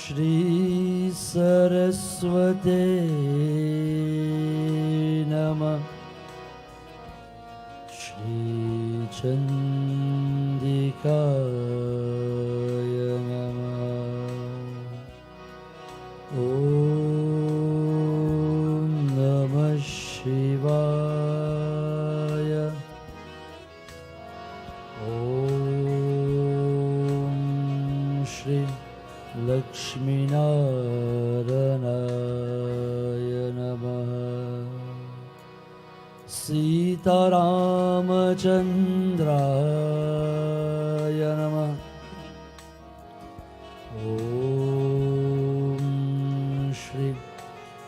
Shri Saraswate Namah. Shri Chandikaya Namah. Om Namah Shivaya. Om Shri Lakshmi Naranaya Namah. Sita Ramachandraya Namah. Om Shri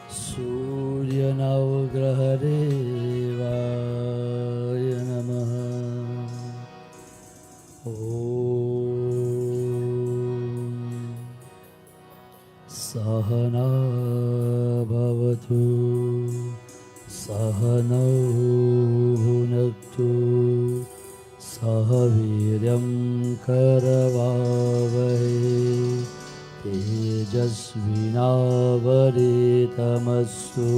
Surya Navgraha Devaya Namah. Sahana bhavatu Sahanau bhunaktu Sahaviryam karavavahe Tejasvinavaditamastu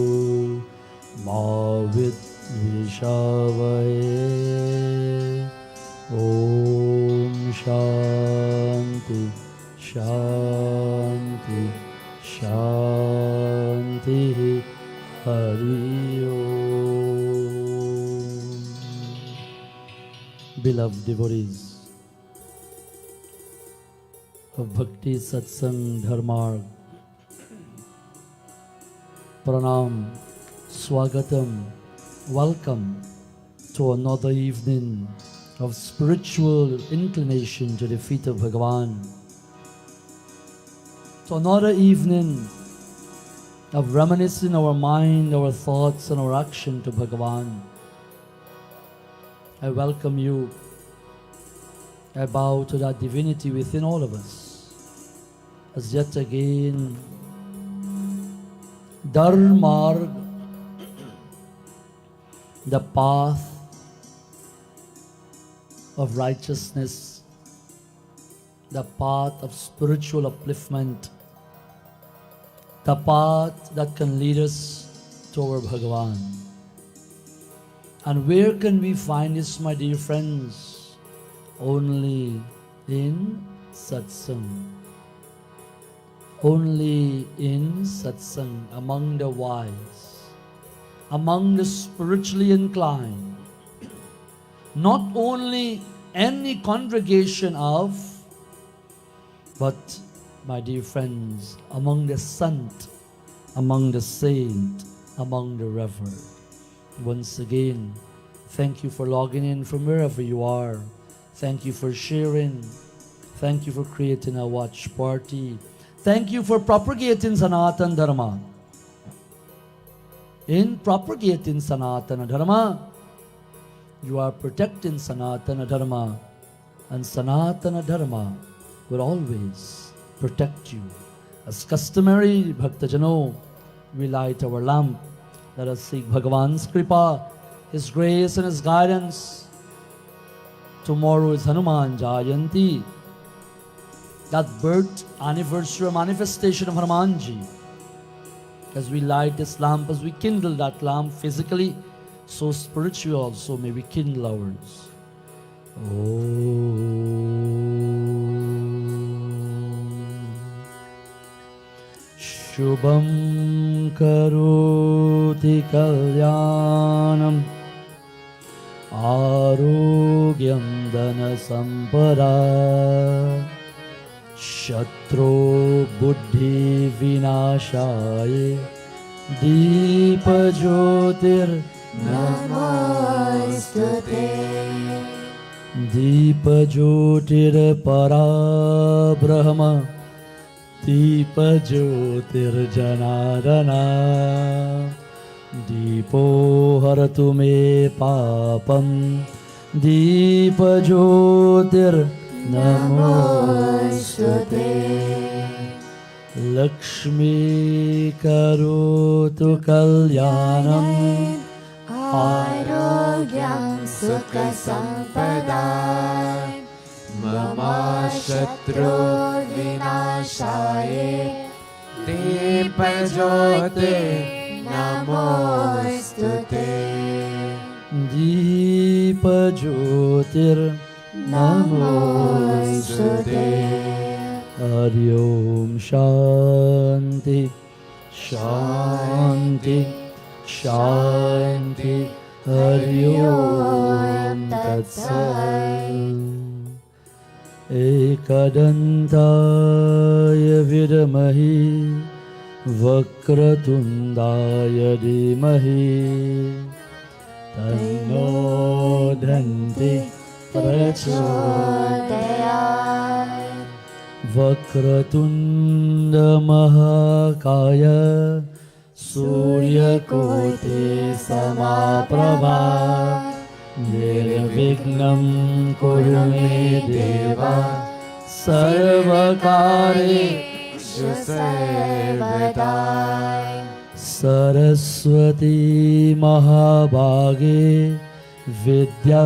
Ma vidvishavahe. Om Shanti Shanti Shanti Hari Om. Beloved devotees of Bhakti, Satsang, Dharm, Pranam, Swagatam, welcome to another evening of spiritual inclination to the feet of Bhagavan. So another evening of reminiscing our mind, our thoughts and our action to Bhagavan. I welcome you. I bow to that divinity within all of us. As yet again, Dharm, Marg, the path of righteousness, the path of spiritual upliftment, the path that can lead us to our Bhagavan. And where can we find this, my dear friends? Only in Satsang. Only in Satsang, among the wise, among the spiritually inclined. Not only any congregation of, but my dear friends, among the sant, among the saint, among the reverend. Once again, thank you for logging in from wherever you are. Thank you for sharing. Thank you for creating a watch party. Thank you for propagating Sanatana Dharma. In propagating Sanatana Dharma, you are protecting Sanatana Dharma, and Sanatana Dharma will always protect you. As customary, Bhaktajano, we light our lamp. Let us seek Bhagavan's Kripa, His grace and His guidance. Tomorrow is Hanuman Jayanti, that birth anniversary or manifestation of Hanumanji. As we light this lamp, as we kindle that lamp physically, so spiritual also may we kindle ours. Om Shubham Karoti Kalyanam Arogyam Dana Sampada Shatru Buddhi Vinashaye Deepa Jyotir Namostute. Deepa Jyotir Para Brahma Deepa Jyotir Janardana Deepo Haratu Me Papam Deepa Jyotir Namostute. Lakshmi Karotu Kalyanam Arogyam Sukha Sampada mama shatru vinashaye Deepajyote namostute Deepajyotir namostute Hari Om Shanti Shanti Shanti Hari Om Tat Sat Ekadantaya Vidamahi Vakratundaya Dhimahi Tanno Dhanti Prachodayat Vakratunda Mahakaya Suryakoti Samaprabha Nirvignam Kuru me Deva Sarvakareshu Sarvada Saraswati Mahabage Vidya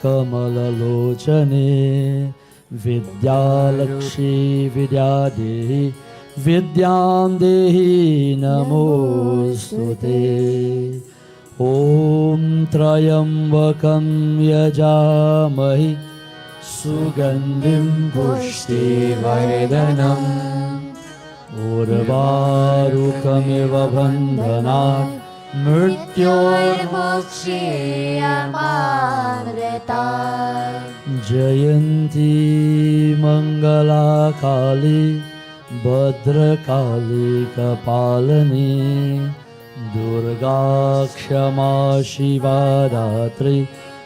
Kamalalochane Vidyalakshmi Vidyadehi Vidyam Dehi Namostute Om Trayambakam Yajamahi Sugandhim Pushti Vardhanam Urvarukamiva Bandhanat Mrityormokshiyamamritat Jayanti Mangala Kali Bhadrakali Kapalani Durga Kshama Shiva Datri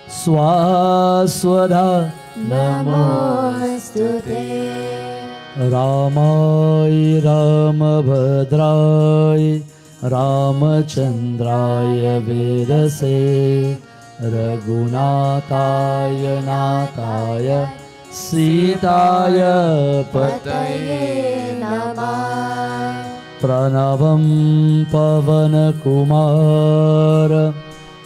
Swaswada Namostute Ramai Ramabhadrai Ramachandraya Vedase Raghunataya Nataya Sitaya Pataye Namah Pranavam Pavana Kumara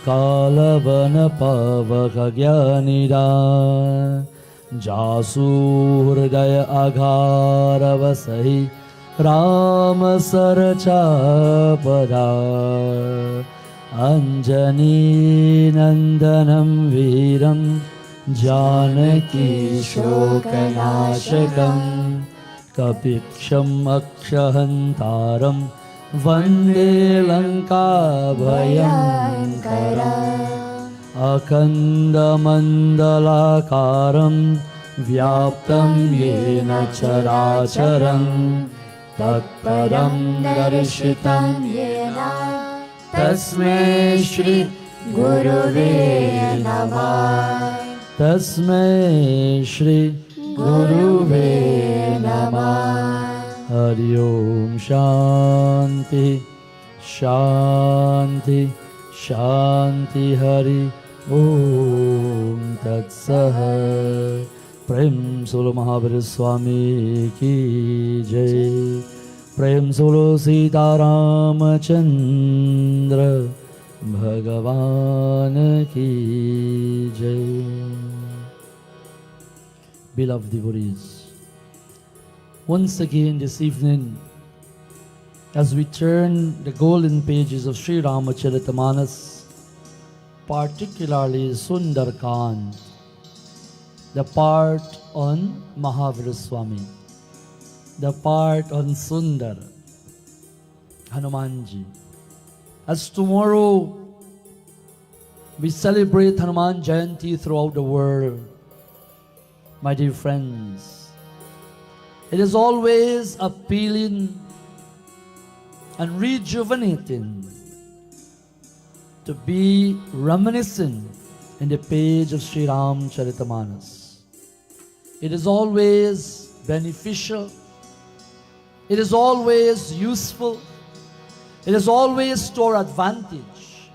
Kalavana Pavakagyanida Jasu Hridaya Agharavasahi Rama Sarachapada Anjani Nandanam Viram Janaki Shokanashakam Kapiksham Akshahantaram Vande Lanka Bhayankaram Akanda Mandalakaram Vyaptam Yena Characharam Tatparam Darshitam Yena Tasmai Shri Guruve Namah Tasmai Shri Guruve Namah Hari Om Shanti Shanti Shanti Hari Om Tat Sat Prem Solo Mahavir Swami Ki Jai Prem Solo Sita Ramachandra Bhagavan Ki Jai. Beloved devotees, once again this evening, as we turn the golden pages of Sri Ramacharita, particularly Sundar Kand, the part on Mahavira Swami, the part on Sundar, Hanumanji. As tomorrow we celebrate Hanuman Jayanti throughout the world, my dear friends, it is always appealing and rejuvenating to be reminiscent in the page of Sri Ramacharita. It is always beneficial. It is always useful. It is always to our advantage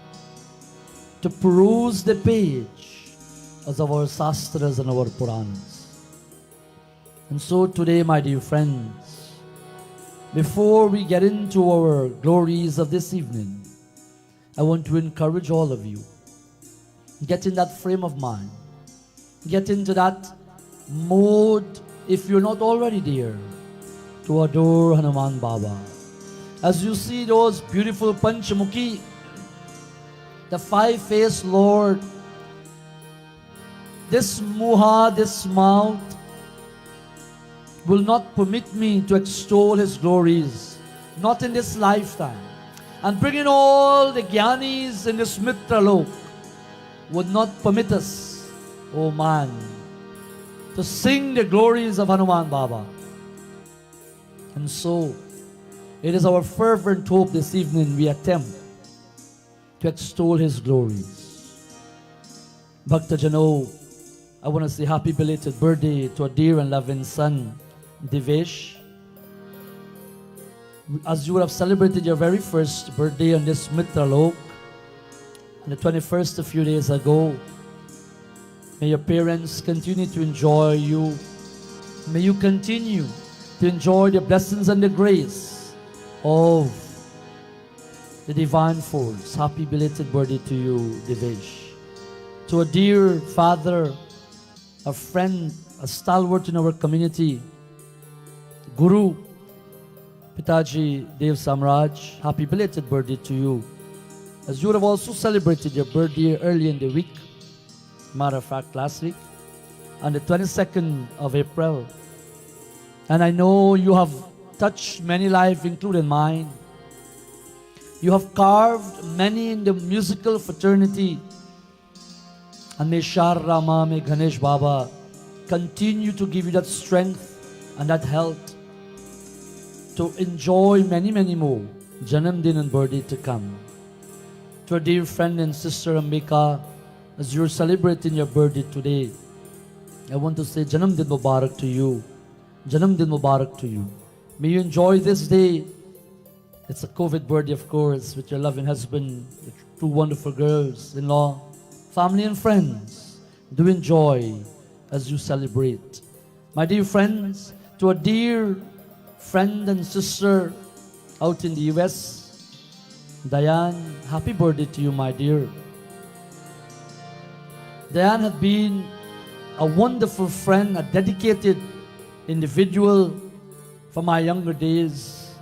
to peruse the page of our Shastras and our Puranas. And so today, my dear friends, before we get into our glories of this evening, I want to encourage all of you, get in that frame of mind, get into that mode, if you're not already there, to adore Hanuman Baba. As you see those beautiful Panchamukhi, the five-faced Lord, this muha, this mouth, will not permit me to extol His glories, not in this lifetime. And bringing all the Gyanis in this Mitra Lok would not permit us, oh man, to sing the glories of Hanuman Baba. And so, it is our fervent hope this evening we attempt to extol His glories. Bhakta Jano, I want to say happy belated birthday to a dear and loving son, Devesh. As you would have celebrated your very first birthday on this Mitra Lok, on the 21st a few days ago, may your parents continue to enjoy you. May you continue to enjoy the blessings and the grace of the divine force. Happy belated birthday to you, Devesh. To a dear father, a friend, a stalwart in our community, Guru, Pitaji Dev Samraj, happy belated birthday to you. As you have also celebrated your birthday early in the week, matter of fact last week, on the 22nd of April. And I know you have touched many lives, including mine. You have carved many in the musical fraternity. And may Shar Rama, may Ganesh Baba continue to give you that strength and that health to enjoy many, many more Janam Din and birthday to come. To our dear friend and sister Ambika, as you're celebrating your birthday today, I want to say Janam Din Mubarak to you. Janam Din Mubarak to you. May you enjoy this day. It's a COVID birthday, of course, with your loving husband, your two wonderful girls-in-law, family and friends. Do enjoy as you celebrate. My dear friends, to a dear friend and sister out in the US, Diane, happy birthday to you, my dear. Diane had been a wonderful friend, a dedicated individual from my younger days.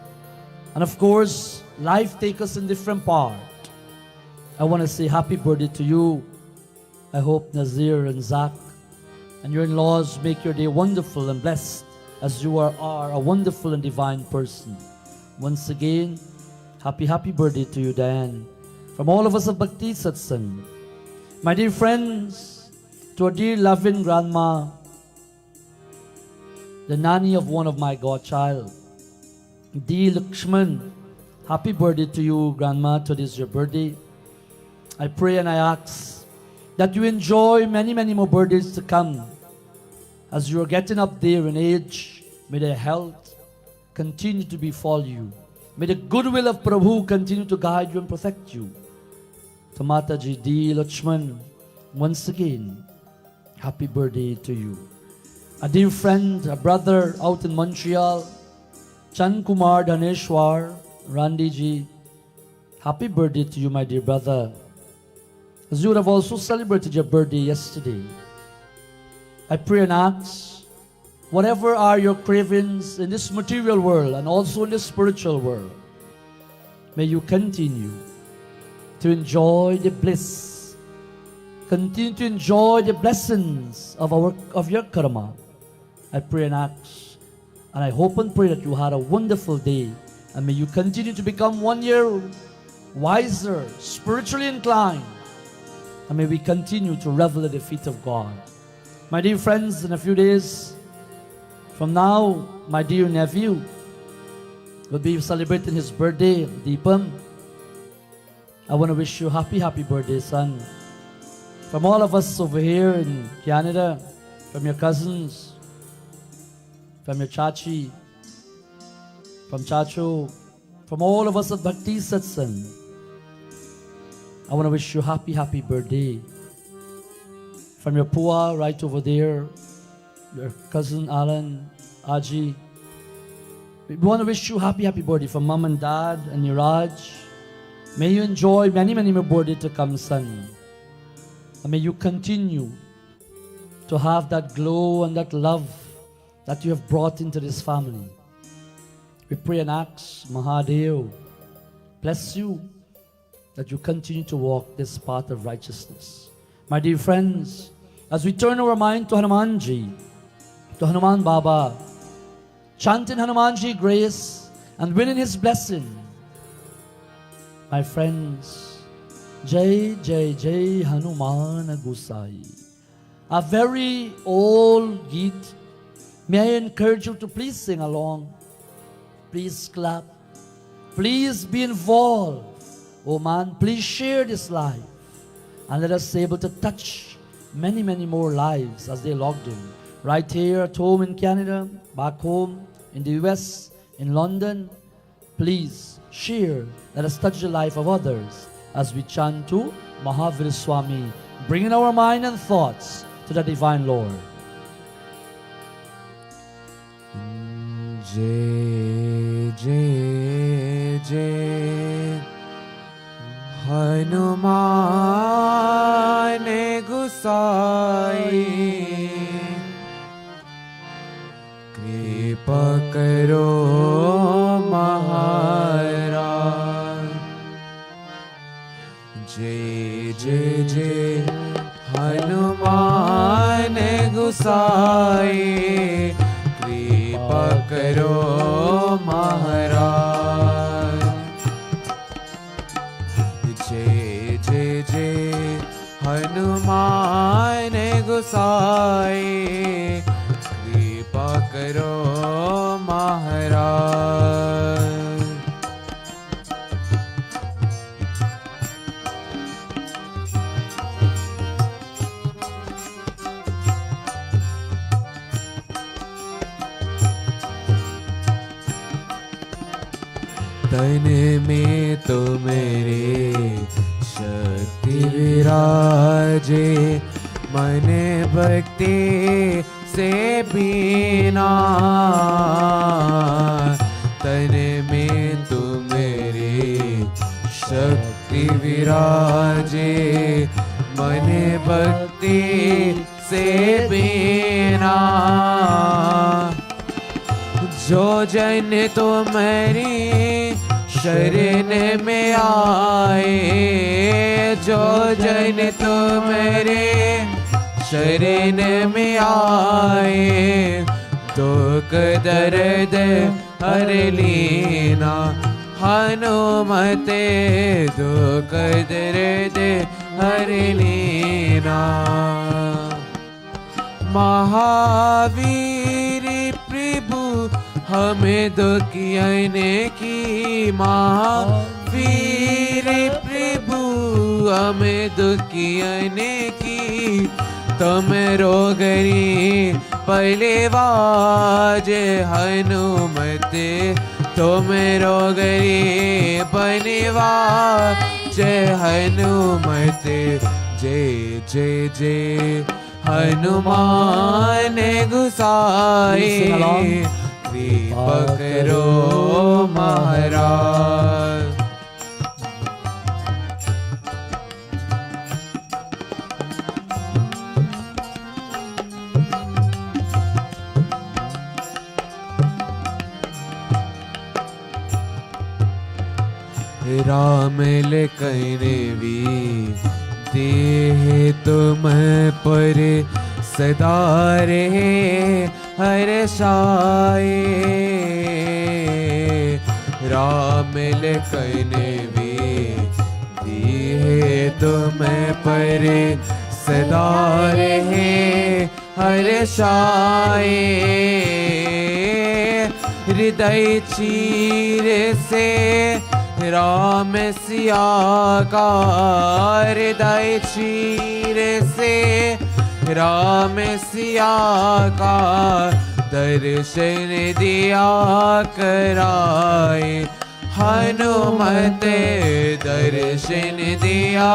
And of course, life takes us in different parts. I want to say happy birthday to you. I hope Nazir and Zach and your in-laws make your day wonderful and blessed, as you are a wonderful and divine person. Once again, happy birthday to you, Diane. From all of us of Bhakti Satsang. My dear friends, to a dear loving grandma, the nanny of one of my godchild, dear Lakshman, happy birthday to you, grandma. Today is your birthday. I pray and I ask that you enjoy many, many more birthdays to come. As you are getting up there in age, may their health continue to befall you. May the goodwill of Prabhu continue to guide you and protect you. To Mataji D. Lakshman, once again, happy birthday to you. A dear friend, a brother out in Montreal, Chan Kumar Dhaneshwar, Randy Ji, happy birthday to you, my dear brother. As you would have also celebrated your birthday yesterday, I pray and ask, whatever are your cravings in this material world and also in this spiritual world, may you continue to enjoy the bliss, continue to enjoy the blessings of your karma. I pray and ask, and I hope and pray that you had a wonderful day, and may you continue to become 1 year wiser, spiritually inclined, and may we continue to revel at the feet of God. My dear friends, in a few days from now, my dear nephew will be celebrating his birthday, Deepam. I want to wish you happy birthday, son. From all of us over here in Canada, from your cousins, from your chachi, from chacho, from all of us at Bhakti Satsang, I want to wish you happy birthday. From your Pua right over there, your cousin Alan, Aji, we want to wish you happy birthday from mom and dad and your Raj. May you enjoy many more birthdays to come, son. And may you continue to have that glow and that love that you have brought into this family. We pray and ask, Mahadev, bless you, that you continue to walk this path of righteousness. My dear friends, as we turn our mind to Hanumanji, to Hanuman Baba, chanting Hanumanji grace and winning his blessing, my friends, Jai Jai Jai Hanuman Gosai. A very old Geet. May I encourage you to please sing along. Please clap. Please be involved. Oh man, please share this life. And let us be able to touch many, many more lives as they logged in. Right here at home in Canada, back home in the US, in London. Please share. Let us touch the life of others as we chant to Mahavir Swami, bringing our mind and thoughts to the Divine Lord. Jai Jai Jai Hanuman Gosai, Kripa karo Maharaj. Jai Jai Jai Hanuman Gosai, Kripa karo Maharaj. Jai Jai Jai Hanuman Gosai, Kripa karo Maharaj. तन में तो मेरे शक्ति विराजे, मन भक्ति से बीना। तन में तो मेरे शक्ति विराजे, मन भक्ति से बीना। जो जन तो मेरी शरण में आए, जो जन तो मेरे शरण में आए, दुख दर्द हर लीना। हनुमते दुख दर्द हर लीना। महावीर प्रभु हमें दुखियन की, महावीर प्रभु हमें दुखियन की। तुम रोगरी पहले बाज हनुमते, तुम रोगरी बनवाज हनुमते। जय जय जय हनुमान गोसाई, कृपा करो महाराज। राम लखन भी देह तुम पर सदा रहे हर्षाए। राम लखन भी देह तुम पर सदा रहे हर्षाए। हृदय चीर से राम सिया का, हृदय चीर से राम सिया का दर्शन दिया कराए। हनुमते दर्शन दिया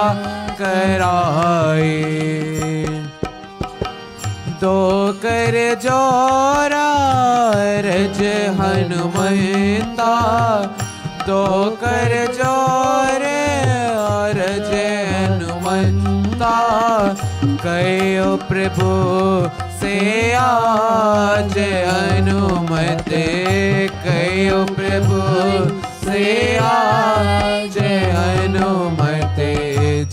कराए। दो कर जोरा रज हनुमंता, दो कर जोरे रज हनुमंता। कर कयो प्रभु से आज अनुमति, कयो प्रभु से आज अनुमति।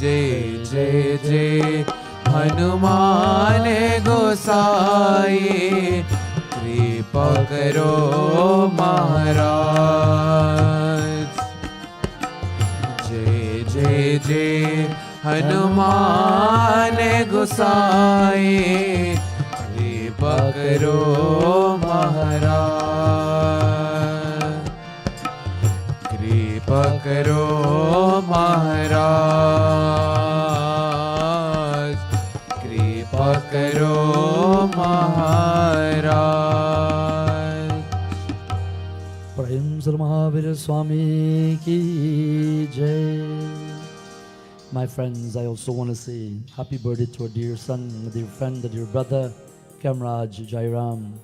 जय जय जय हनुमान गोसाई, कृपा करो महाराज। जय जय जय हनुमान गोसाई, कृपा करो महाराज, कृपा करो महाराज, कृपा करो महाराज। प्रेम से महावीर स्वामी की जय। My friends, I also want to say happy birthday to our dear son, a dear friend, a dear brother, Kamraj Jairam.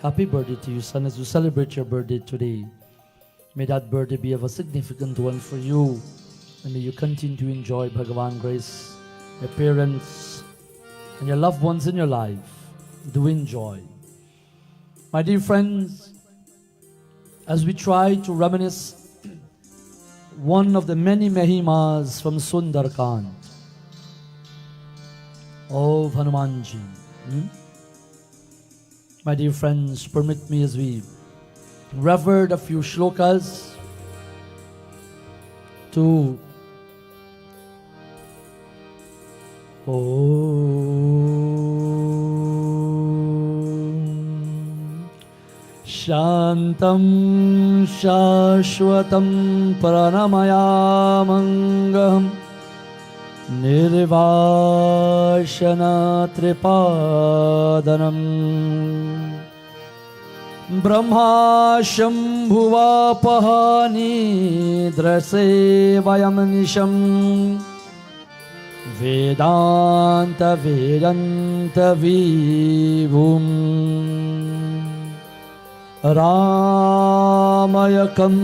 Happy birthday to you, son, as you celebrate your birthday today. May that birthday be of a significant one for you, and may you continue to enjoy Bhagavan grace. Your parents and your loved ones in your life, do enjoy. My dear friends, as we try to reminisce one of the many Mahimas from Sundarkand of Hanumanji. My dear friends, permit me as we revered a few shlokas to Shantam Shashwatam Pranamayamangam Nirvashana Tripadanam Brahma Shambhuvapahani Drase Vayam Nisham Vedanta Vedanta Vivum Ramayakam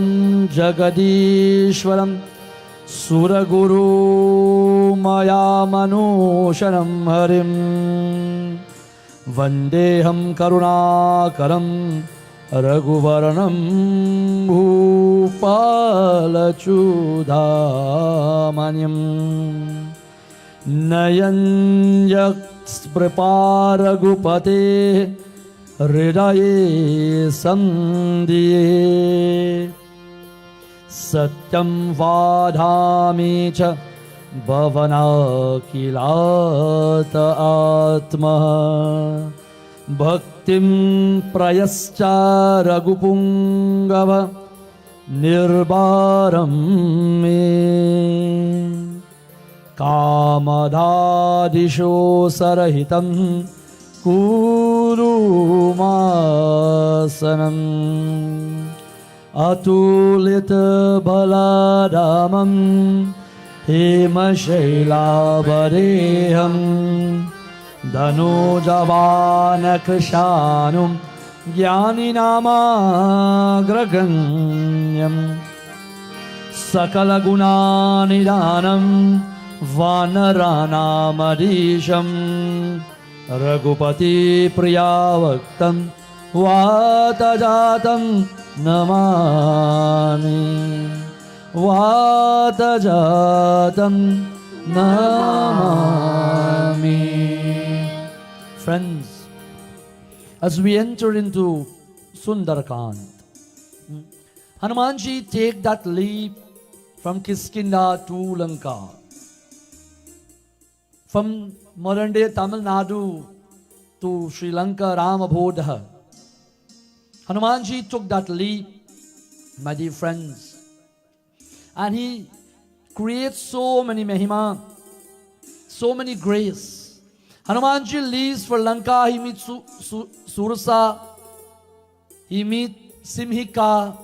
Jagadishwaram Suraguru Mayamanusharam Harim Vandeham Karunakaram Raghuvaranam Bhupalachudhamanyam Nayanyaks Praparagupate Hridaye Sandhye Satyam Vadhami cha Bhavana Kilata Atma Bhaktim Prayascha Raghupungava Nirbaram Me Kamadadisho Sarahitam Kurumasanam Atulita Baladamam Himashailabareham Dhanujavana Krishanum Jnaninagraganyam Sakala Gunanidanam Vanaranamadisham Raghupati Priyavaktam Vatajatam Namani Vatajatam Namami. Friends, as we enter into Sundarkand, Hanumanji take that leap from Kiskinda to Lanka. From modern day Tamil Nadu to Sri Lanka, Ramabodha. Hanumanji took that leap, my dear friends, and he creates so many Mahima, so many grace. Hanumanji leaves for Lanka, he meets Sursa, he meets Simhika,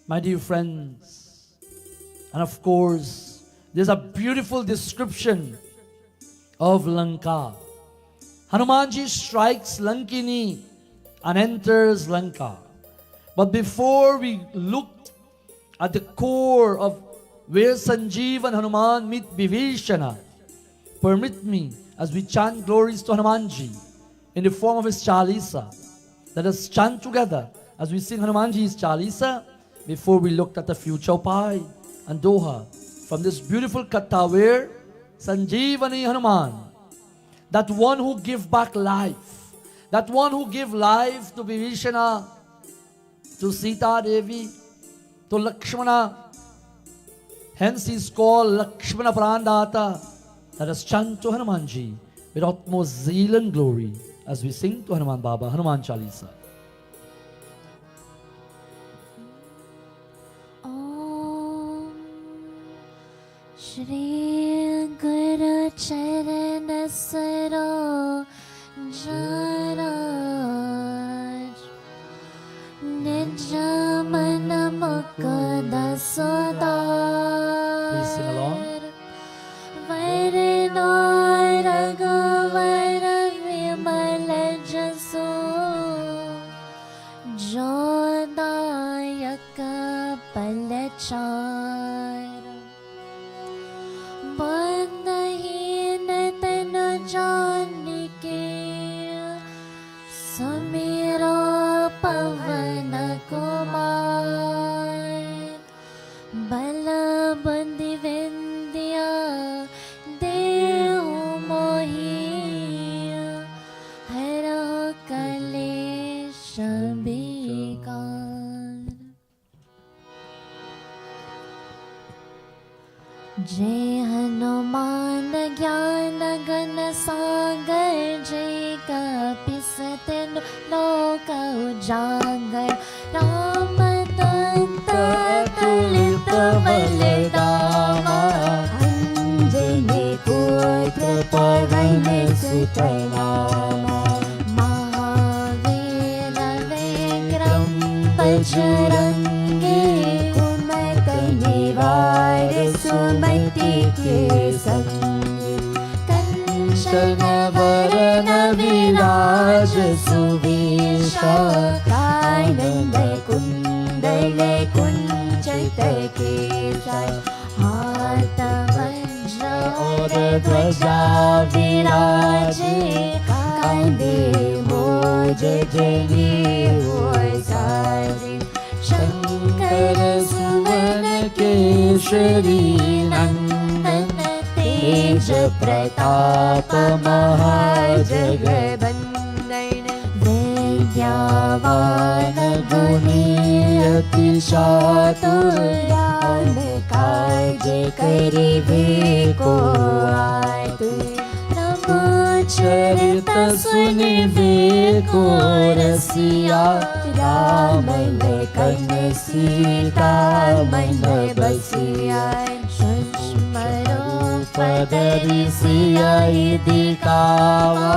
my dear friends. And of course, there's a beautiful description of Lanka. Hanumanji strikes Lankini and enters Lanka. But before we look at the core of where Sanjeev and Hanuman meet Vibhishana, permit me, as we chant glories to Hanumanji in the form of his Chalisa, let us chant together as we sing Hanumanji's Chalisa before we look at the future Upai and Doha from this beautiful Katha where Sanjeevani Hanuman, that one who give back life, that one who give life to Vibhishana, to Sita Devi, to Lakshmana, hence he is called Lakshmana Prandata. Let us chant to Hanumanji with utmost zeal and glory as we sing to Hanuman Baba, Hanuman Chalisa. Shri Guru Charan Saro Jaraj Nijamana Mukada Sodar. Please sing along. Varinor Raghavara Vimala Jaso Jodayaka Palachar Bandhahin Tanu Janike Samira Pavana Kumar Bala Bandhi Vindhya Dehu Mohi Hara Kalesha Bikar. Jai Hanuman Gyan Gan Sagar Jai Kapisat Loka Ujagar Ramadanta Talita Valedama Anjali Putra Parane Sutanama Mahavira Vikram Bajrangi Nivar Sumati ke sangi Kanchana Varana Viraj Suvisha Kainanda Kundale Kunchita Kesai Hata Vajra Aura Dhwaja Viraje Kande Moje Jani Hoy Saji Shankar Suvan Keshari Nandan Tej Pratap Mahajagabandhan Vidyavan Guni Atishatur Ram Kaj Kari Bhiko Atur Ramacharita Suni Bhiko Rasiya Raman Kan Sita Man Basiya Shashmaro Padari Siya Idikawa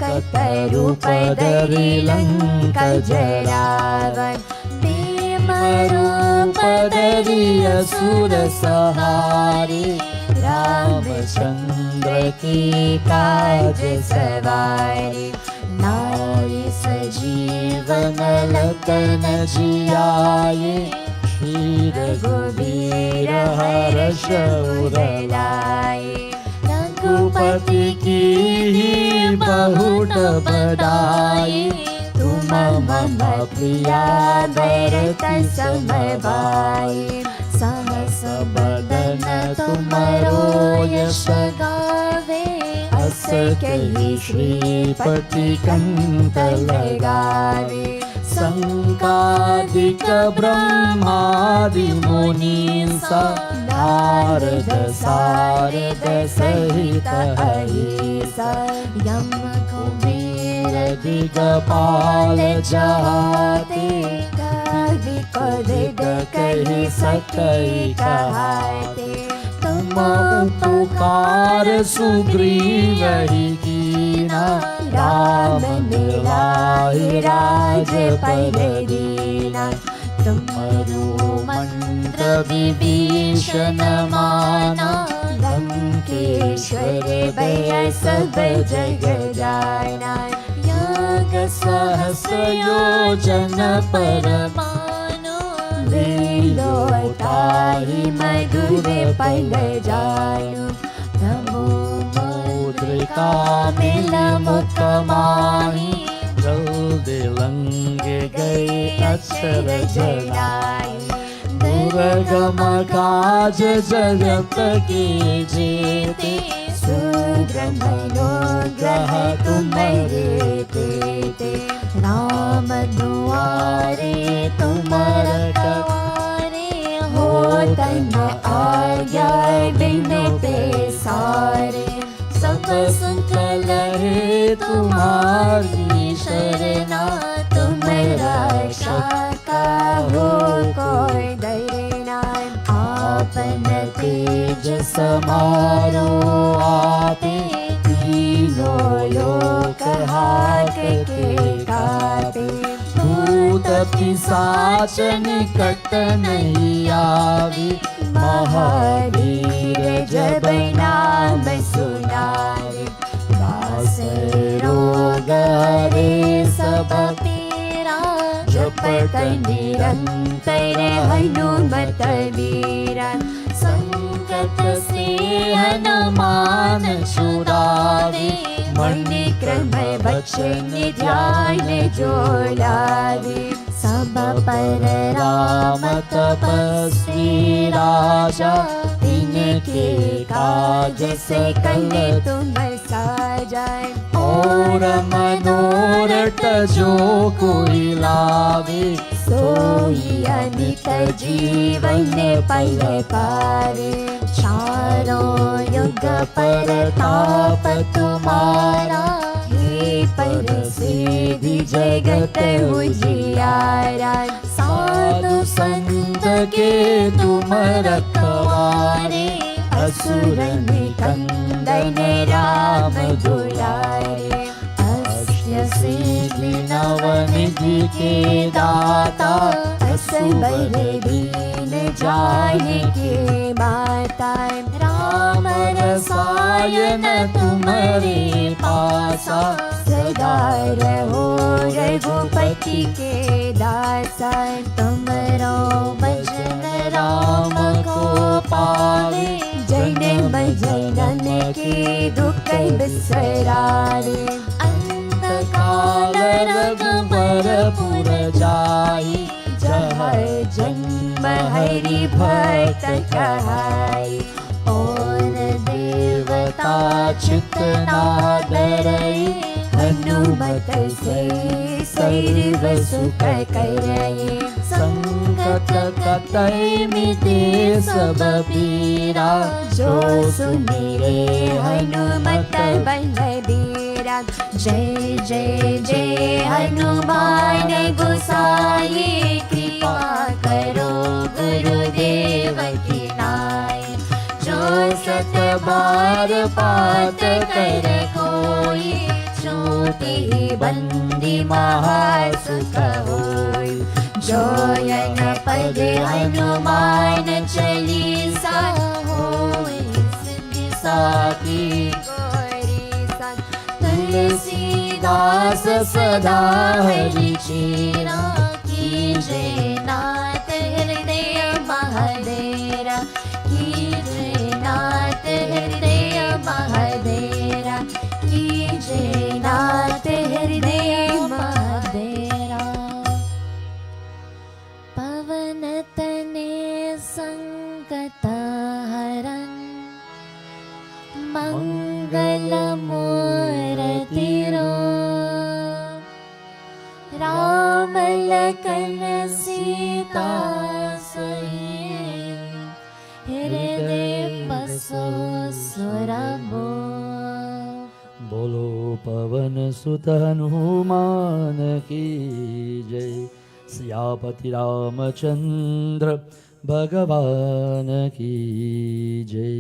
Kataru Padari Lanka Jaravan Bhimaru Padari Asura Sahari Ramachandra Ki Kaj Savari Nai Sajivan Lakan Jiyaye Shri Raghuvira Harsha Uralaye Raghupati Ki Bahut Badai Tuma Mama Priya Bharata Samabhai Sahasa Badana Tumaro Yash Gave As Kahi Shri Pati Kanta Lagave Sankadika Brahmadi Munisa Narada Sarada Sahita Ahisa Yam Kubira Digapala Jahate Kavi Kodida Kahi Sakai Kahate Tuma Upukar Sugrivahi Kina Ram Nilahi Raj Paladina Tumaru Mantra Vibhishana Mana Lankeshwari Bhaya Sab Jagadana Yaga Sahasra Yojana Paramano Lilo Tahi Madhura Palajanu Namo का मिल मुख माही जल्दी लंघ गई अक्षर जलाई दुर्गम काज जगत की जीते सुग्रह तुम्हारे देते राम दुआरे तुम रखवारे हो तन आज्ञा बिन सारे सब सुख लहे तुम्हारी शरणा तुम रक्षा का हो कोई डरना आपन तेज समारो आपे तीनों लोक हाथ के काटे भूत पिशाच निकट नहीं आवी महावीर जब नाम सुनारे दास रोग रे सब पीरा जपत निरंतर हनुमत वीरा संकट से हनुमान छुड़ावे मन क्रम वचन ध्यान जो लावे सब पर राम तपस्वी राजा इनके काज से कल तुम साजाए और मनोरथ जो कोई लावे सोई अमित जीवन पल पावे चारों युग पर ताप तुम्हारा हे पर सिद्धि जगत उजियारा साधु संत के तुम रखवारे असुर निकंदन राम दुलारे अष्ट सिद्धि नवनिधि के दाता असबर दीन जानकी माता राम रसायन तुम्हारे पासा सदा रहो रघुपति के दासा तुमरो भजन राम को पावे जन्म जनन के दुख बिसरावे अंत काल रघुबरपुर जाई जहाँ जन्म हरि भक्त कहाई और देवता चित न डरई हनुमत से सर्व सुख करई संकट कटई मिटे सब पीरा जो सुनिरे हनुमत बलबीरा जय जय जय हनुमान गोसाई कृपा करो गुरुदेव की नाई जो सत बार पाठ कर कोई श्रुति बंदी महासुख होई जोयन पद हनुमान चालीसा होई सिद्धि साखी गौरी सा तुलसीदास सदा हरि चेरा कीजे नाथ हृदय महादेरा कीजे नाथ हृदय महादेरा कीजे नाथ हृदय महादेरा पवन तने संकट हरन मंगल मूर्ति रो राम लखन सीता सहित हृदय बसो सुरभो बोलो पवन सुत हनुमान की जय सियापति रामचंद्र भगवान की जय.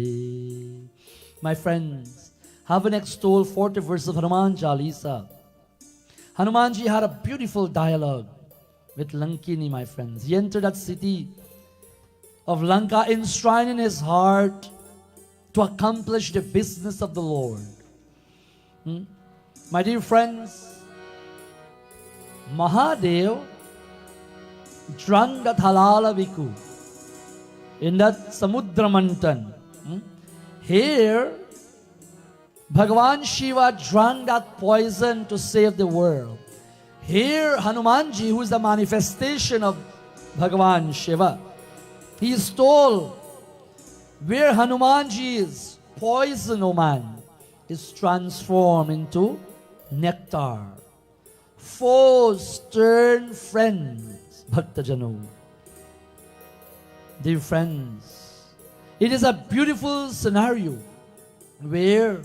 My friends, heaven extol 40 verses of Hanuman Chalisa. Hanumanji had a beautiful dialogue with Lankini, my friends. He entered that city of Lanka, enshrined in his heart to accomplish the business of the Lord. My dear friends, Mahadev drank that halala viku in that Samudra Mantan. Here, Bhagavan Shiva drank that poison to save the world. Here, Hanumanji, who is the manifestation of Bhagavan Shiva, he is told, where Hanumanji is, poison, O man, is transformed into nectar. Foes turn friends, Bhaktajano. Dear friends, it is a beautiful scenario where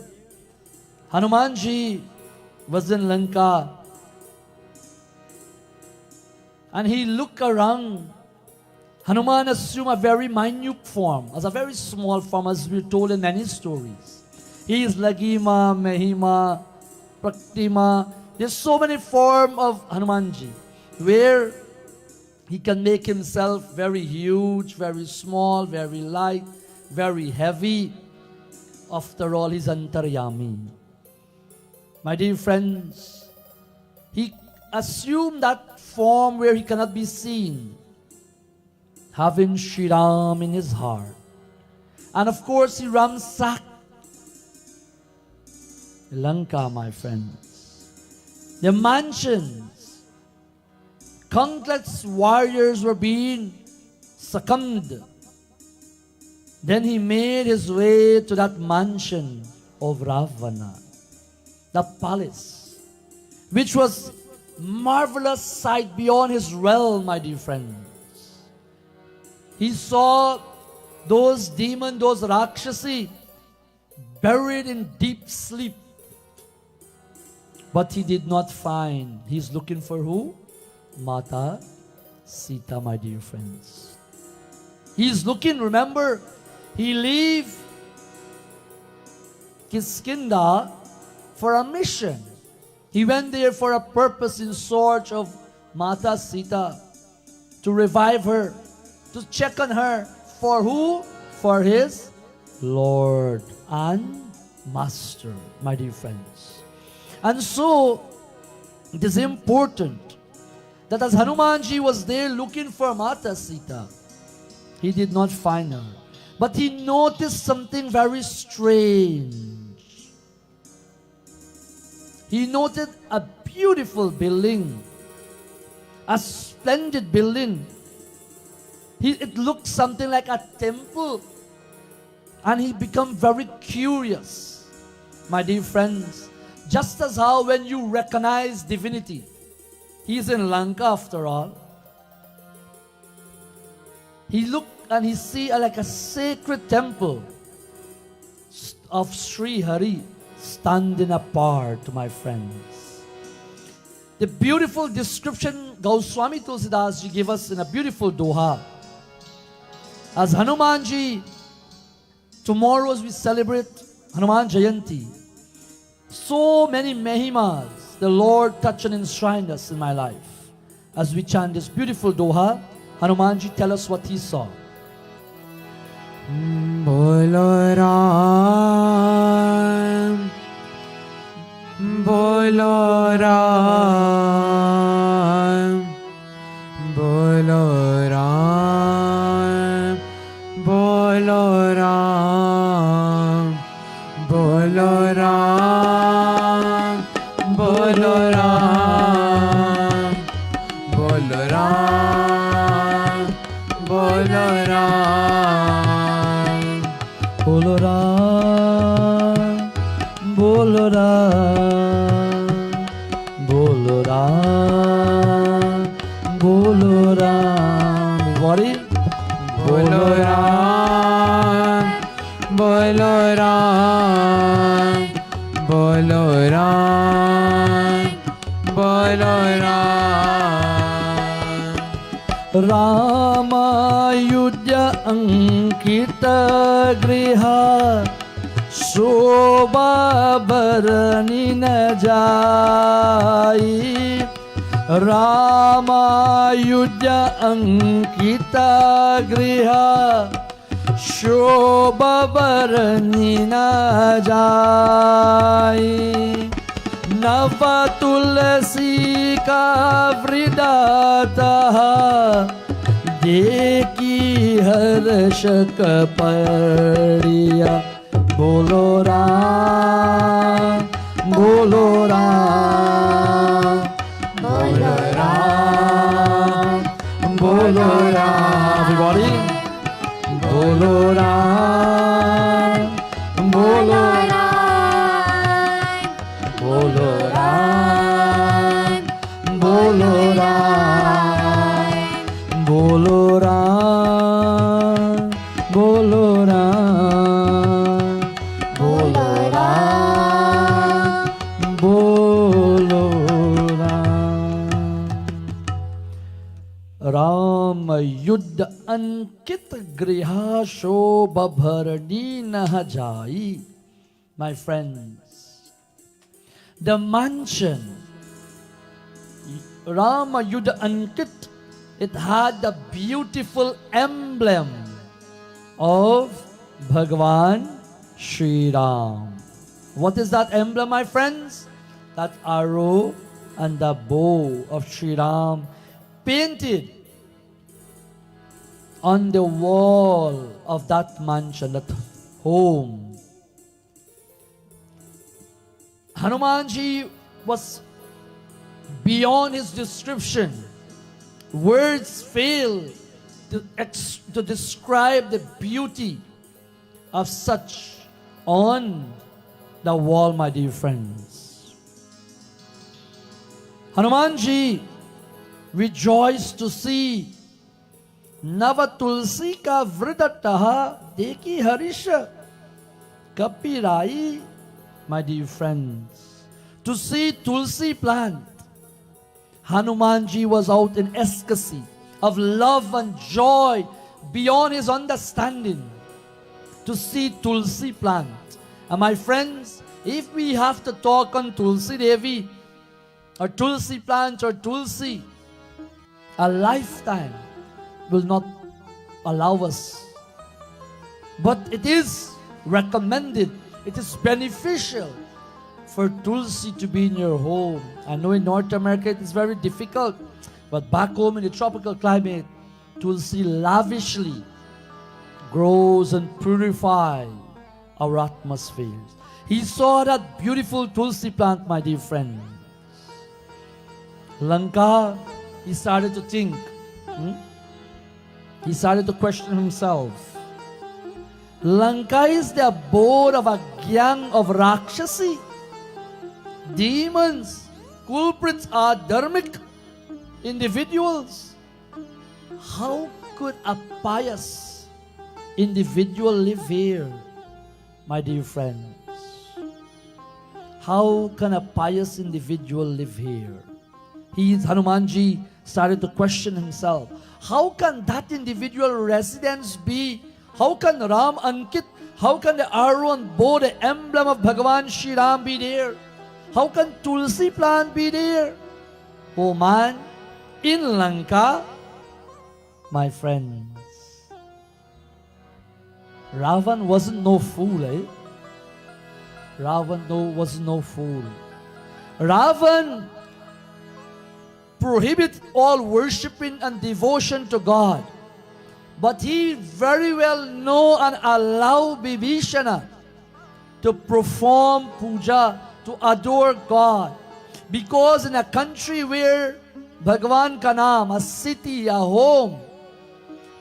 Hanumanji was in Lanka and he looked around. Hanuman assumed a very minute form, as a very small form, as we're told in many stories. He is Lagima, Mahima, Praktima. There's so many forms of Hanumanji, where he can make himself very huge, very small, very light, very heavy. After all, he's Antaryami. My dear friends, he assumed that form where he cannot be seen, having Shri Ram in his heart. And of course, he ransacked Lanka, my friends. The mansions, countless warriors were being succumbed. Then he made his way to that mansion of Ravana, the palace, which was marvelous sight beyond his realm, my dear friends. He saw those demons, those Rakshasi, buried in deep sleep. But he did not find. He's looking for who? Mata Sita, my dear friends. He's looking, remember, he left Kiskinda for a mission. He went there for a purpose, in search of Mata Sita, to revive her, to check on her. For who? For his Lord and Master, my dear friends. And so, it is important that as Hanumanji was there looking for Mata Sita, he did not find her. But he noticed something very strange. He noted a beautiful building, a splendid building. It looked something like a temple. And he became very curious. My dear friends, just as how when you recognize divinity, he's in Lanka after all. He looked and he see like a sacred temple of Sri Hari standing apart, my friends. The beautiful description Goswami Tulsidas ji gave us in a beautiful doha. As Hanumanji, tomorrow as we celebrate Hanuman Jayanti, so many Mahimas the Lord touched and enshrined us in my life. As we chant this beautiful doha, Hanumanji tell us what he saw. Bolo Ram, Bolo Ram, Bolo Ram, Bolo Ram, Bolo Ram, Bolo Ram, Bolo Ram, Bolo Ram. Bolo Ram, Bolo Ram, Bolo Ram, Bolo Ram. Everybody? Bolo Ram, Bolo Ram, Bolo Ram, Bolo Ram. Rama Yudya Ankita Griha Shobha Bharani na jai. Rama Yudya Ankita Griha Shobha Bharani na jai. Nava tulsi ka vridataha Deki harsh kapadiya. Bolo Ram, everybody. Bolo Ram, Bolo Ram, Bolo Ram, Bolo Ram, Bolo Ram, Bolo Ram, Bolo Ram, Bolo Ram. Ram Yuddha Ankit Griha Shobha Bharani Nah Jai. My friends, the mansion Rama Yuddha Ankit, it had the beautiful emblem of Bhagwan Sri Ram. What is that emblem, my friends? That arrow and the bow of Sri Ram painted on the wall of that mansion, that home. Hanumanji was beyond his description. Words fail to describe the beauty of such on the wall, my dear friends. Hanumanji rejoiced to see Nava Tulsi ka vridataha deki harisha kapirai, my dear friends. To see Tulsi plant, Hanumanji was out in ecstasy of love and joy beyond his understanding to see Tulsi plant. And my friends, if we have to talk on Tulsi Devi or Tulsi plant or Tulsi, a lifetime will not allow us. But it is recommended, it is beneficial for Tulsi to be in your home. I know in North America it is very difficult, but back home in the tropical climate, Tulsi lavishly grows and purifies our atmospheres. He saw that beautiful Tulsi plant, my dear friend. Lanka, he started to think. He started to question himself. Lanka is the abode of a gang of Rakshasi. Demons, culprits are dharmic individuals. How could a pious individual live here, my dear friends? How can a pious individual live here? Hanumanji started to question himself. How can that individual residence be? How can Ram Ankit, how can the arrow and bow, the emblem of Bhagavan Shri Ram be there? How can Tulsi plant be there? Oh man, in Lanka, my friends, Ravan wasn't no fool, eh? Ravan was no fool. Ravan prohibit all worshiping and devotion to God. But he very well know and allow Vibhishana to perform puja, to adore God. Because in a country where Bhagavan ka naam, a city, a home,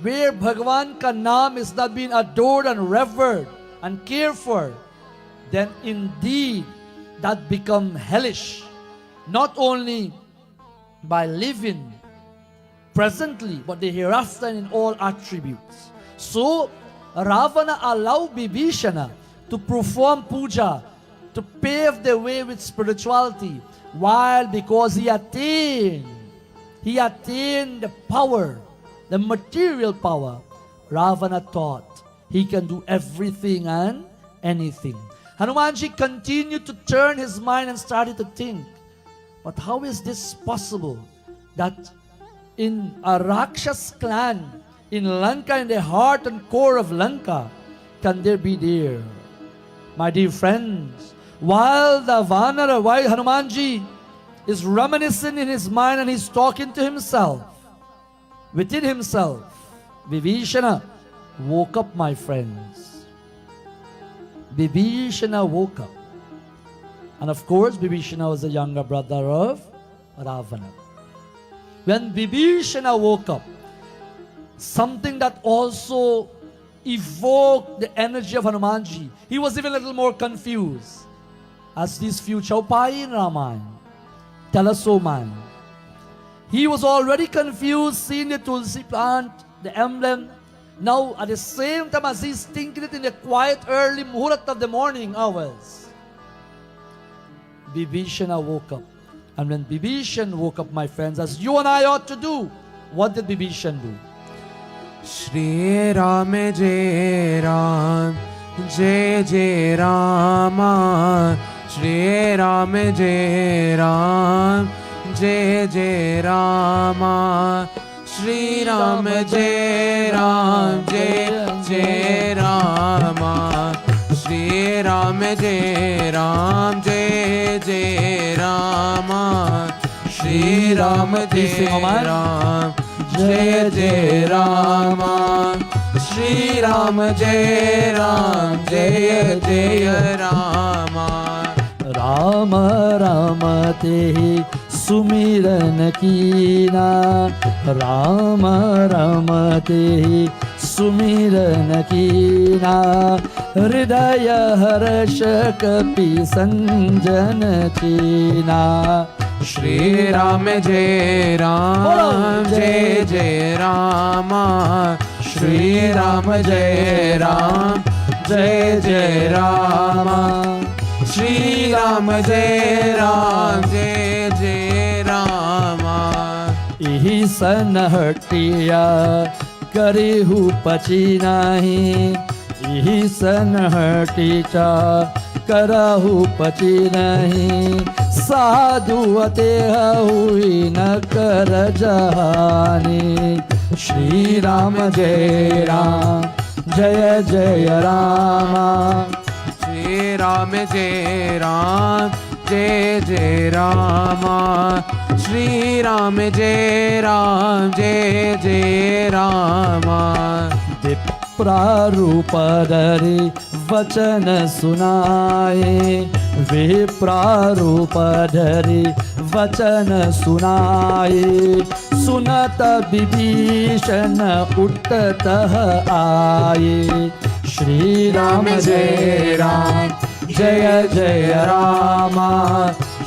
where Bhagavan ka naam is not being adored and revered and cared for, then indeed that become hellish. Not only by living presently, but the hereafter in all attributes. So, Ravana allowed Vibhishana to perform puja, to pave the way with spirituality, while because he attained the power, the material power, Ravana thought he can do everything and anything. Hanumanji continued to turn his mind and started to think, but how is this possible that in a Rakshas clan in Lanka, in the heart and core of Lanka, can there be there? My dear friends, while Hanumanji is reminiscing in his mind and he's talking to himself, within himself, Vibhishana woke up, my friends. Vibhishana woke up. And of course, Vibhishana was the younger brother of Ravana. When Vibhishana woke up, something that also evoked the energy of Hanumanji. He was even a little more confused. As these few Chaupai in Ramayana tell us so, man. He was already confused seeing the Tulsi plant, the emblem. Now, at the same time as he's thinking it in the quiet early muhurat of the morning hours, Vibhishana woke up. And when Vibhishan woke up, my friends, as you and I ought to do, what did Vibhishan do? Shri Ram Jai Ram, Jai Jai Rama. Shri Ram Jai Ram, Jai Jai Rama. Shri Ram Jai Ram, Jai Jai Rama. Shri Ram Jai Ram, Jai Jai Rama. Shri Ram Jai Ram, Jai Jai Rama. Shri Ram Jai Ram, Jai Jai Rama. Ram Ram ते सुमिरन कीना, राम राम ते सुमिरन कीना, हृदय हर्ष कपि संजन कीना. Shri Ram Jai Ram, Jai Jai Rama. Shri Ram Jai Ram, Jai Jai Rama. Shri Ram Jai Ram, Jai Jai Rama. इही सन हटिया करिहु पची नाही, इही सन हटिचा करहु पची नहीं. साधु अतेह हुई न कर जहानी. श्री राम जय राम, जय जय Rama. Shri Ram Jai Ram, Jai Jai Rama. Shri Ram Jai Ram, Jai Jai Rama. विप्रारूप धरि वचन सुनाए, विप्रारूप धरि वचन सुनाए. सुनत विभीषण उठत आए. श्री राम जय राम, जय जय रामा.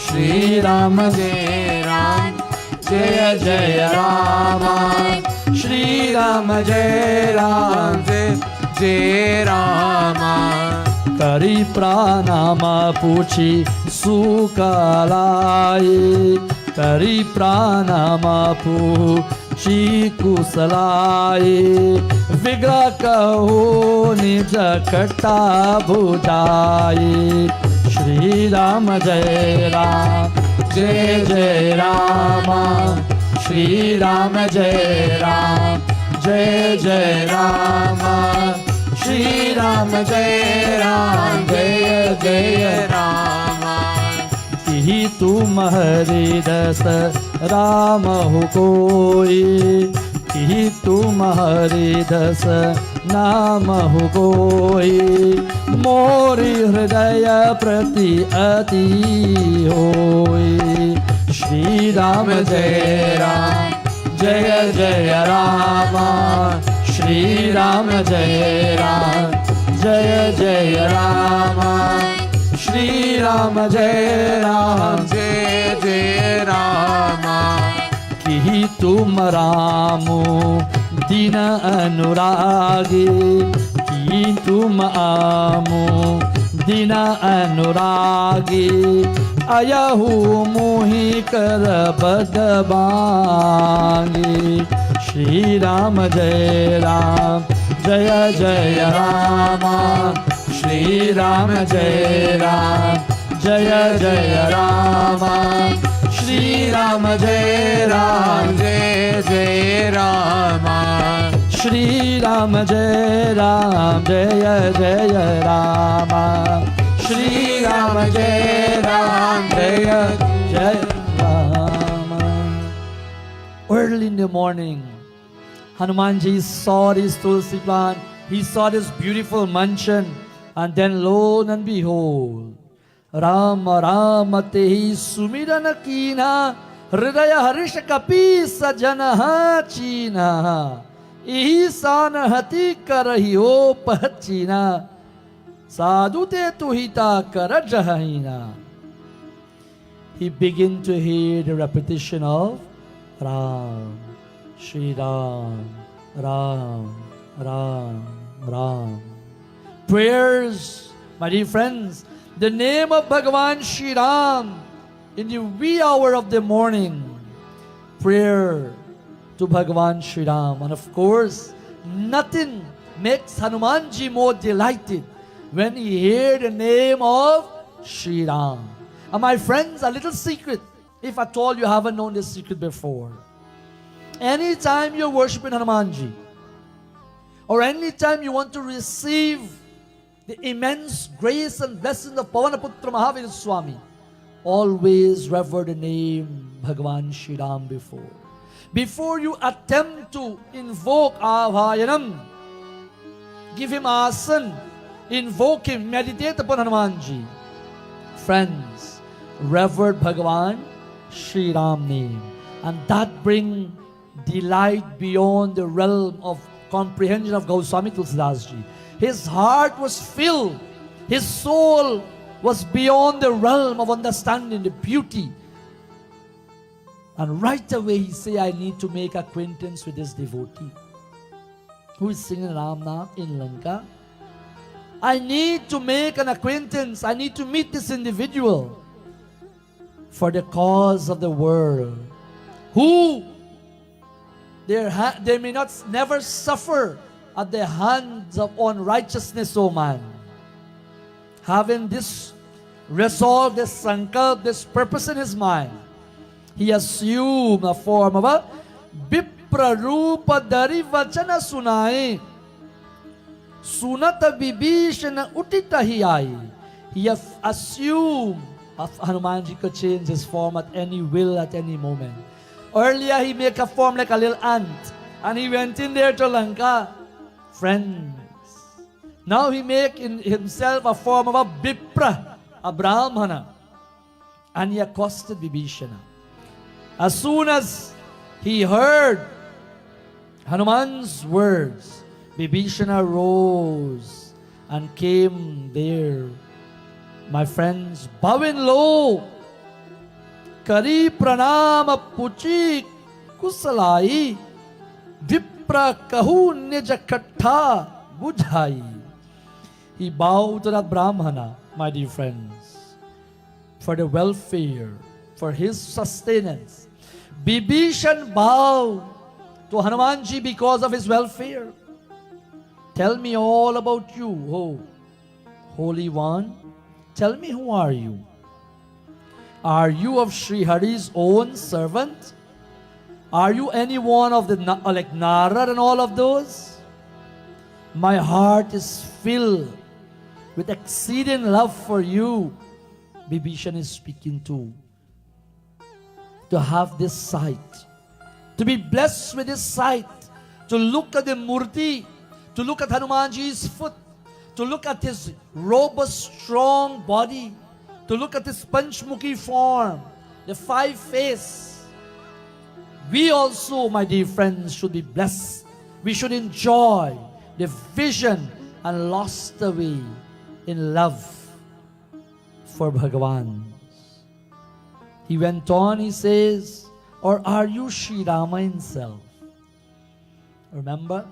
श्री राम जय राम, जय जय रामा. श्री राम जय राम, जय जय रामा. करी प्राणामा पूछी सुकालाई, करी प्राणामा पूछी कुशलाई. विग्रह कहो निज कटा बुझाई. श्री राम जय राम, जय जय रामा. श्री राम जय राम, जय जय रामा. श्री राम जय राम, जय जय रामा. ही तुम हरि दस राम हो कोई, ही तुम हरि दस नाम हो कोई. मोरी हृदय प्रति अति होई. श्री राम जय राम, जय जय रामा. श्री राम जय राम, जय जय रामा. श्री राम जय राम, जय जय रामा. कि तुम रामो दीन अनुरागी, कि तुम आमो दीन अनुरागी. अयहु मोहि कर बदबांगी. श्री राम जय राम, जय जय रामा. श्री राम जय राम, जय जय रामा. श्री राम जय राम, जय जय रामा. श्री राम जय राम, जय जय रामा. श्री राम जय राम, जय जय Rama. Early in the morning, Hanumanji saw this Tulsi plant. He saw this beautiful mansion, and then lo and behold, Ram Ram tehi sumiran कीना, हृदय हर्ष कपि सजन चीना. इही सान हति करहियो पहचीना साधु ते तुहिता कर जहीना. He began to hear the repetition of Ram, Shri Ram, Ram, Ram, Ram. Prayers, my dear friends, the name of Bhagavan Shri Ram in the wee hour of the morning. Prayer to Bhagavan Shri Ram. And of course, nothing makes Hanumanji more delighted when he heard the name of Shri Ram. And my friends, a little secret, if at all you haven't known this secret before. Anytime you're worshiping Hanumanji, or anytime you want to receive the immense grace and blessings of Pavanaputra Mahavir Swami, always rever the name Bhagavan Shri Ram before. Before you attempt to invoke Avayanam, give him asan, invoke him, meditate upon Hanumanji. Friends, rever Bhagavan Shri Ram name, and that bring delight beyond the realm of comprehension of Goswami Tulsidas Ji. His heart was filled, his soul was beyond the realm of understanding the beauty. And right away he say, I need to make acquaintance with this devotee who is singing Ram Naam in Lanka. I need to make an acquaintance. I need to meet this individual for the cause of the world, who they may not never suffer at the hands of unrighteousness, O man. Having this resolve, this sankalp, this purpose in his mind, he assumed a form of a Vipra Rupa Dari Vachana Sunai Sunata Vibhishana Utita Hiyai. He assumed Hanumanji could change his form at any will, at any moment. Earlier he made a form like a little ant, and he went in there to Lanka. Friends, now he make in himself a form of a Vipra, a Brahmana, and he accosted Vibhishana. As soon as he heard Hanuman's words, Vibhishana rose and came there. My friends, bowing low, Kari pranama puchi kusalai, Vipra kahu nija kattha bujhai. He bowed to that Brahmana, my dear friends, for the welfare, for his sustenance. Vibhishan bowed to Hanumanji because of his welfare. Tell me all about you, oh Holy One. Tell me, who are you? Are you of Sri Hari's own servant? Are you any one of the like Narad and all of those? My heart is filled with exceeding love for you. Vibhishan is speaking to have this sight, to be blessed with this sight, to look at the Murti, to look at Hanumanji's foot, to look at his robust, strong body, to look at his Panchmukhi form, the five face. We also, my dear friends, should be blessed. We should enjoy the vision and lost away in love for Bhagavan. He went on, he says, or are you Sri Rama himself? Remember,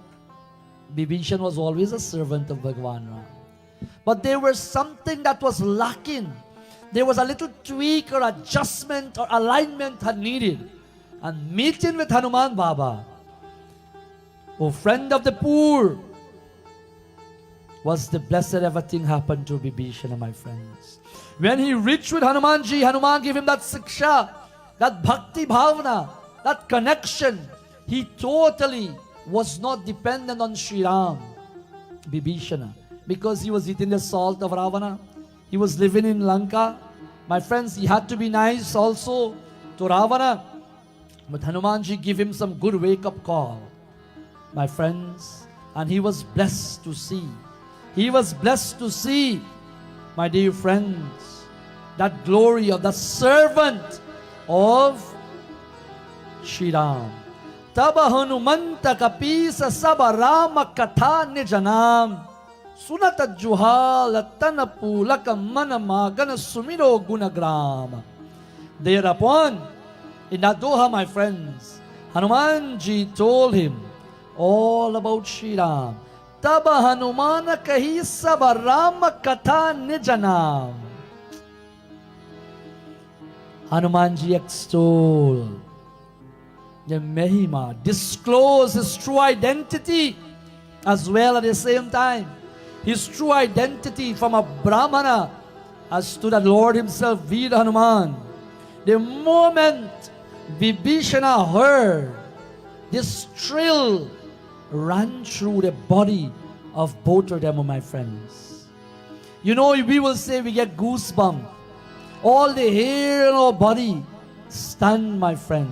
Vibhishan was always a servant of Bhagavan Ram. But there was something that was lacking. There was a little tweak or adjustment or alignment had needed. And meeting with Hanuman Baba, oh friend of the poor, was the blessed everything happened to Vibhishana, my friends. When he reached with Hanumanji, Hanuman gave him that siksha, that bhakti bhavana, that connection. He totally was not dependent on Sri Ram, Vibhishana, because he was eating the salt of Ravana. He was living in Lanka. My friends, he had to be nice also to Ravana. But Hanumanji gave him some good wake-up call, my friends, and he was blessed to see. He was blessed to see, my dear friends, that glory of the servant of Shri Ram. तब हनुमंत कपीस सब राम कथा निज नाम सुनत जुहाल तन पूलक मन मागन सुमिरो गुणग्राम. Thereupon, in that doha, my friends, Hanumanji told him all about Shri Ram. Tab Hanuman kahi sab Ram katha nij naam. Hanumanji extolled the Mahima, disclosed his true identity as well at the same time. His true identity from a Brahmana as to the Lord himself, Veer Hanuman. The moment Vibhishana heard, this thrill ran through the body of both of them, my friends. You know, we will say we get goosebumps. All the hair on our body stand, my friends.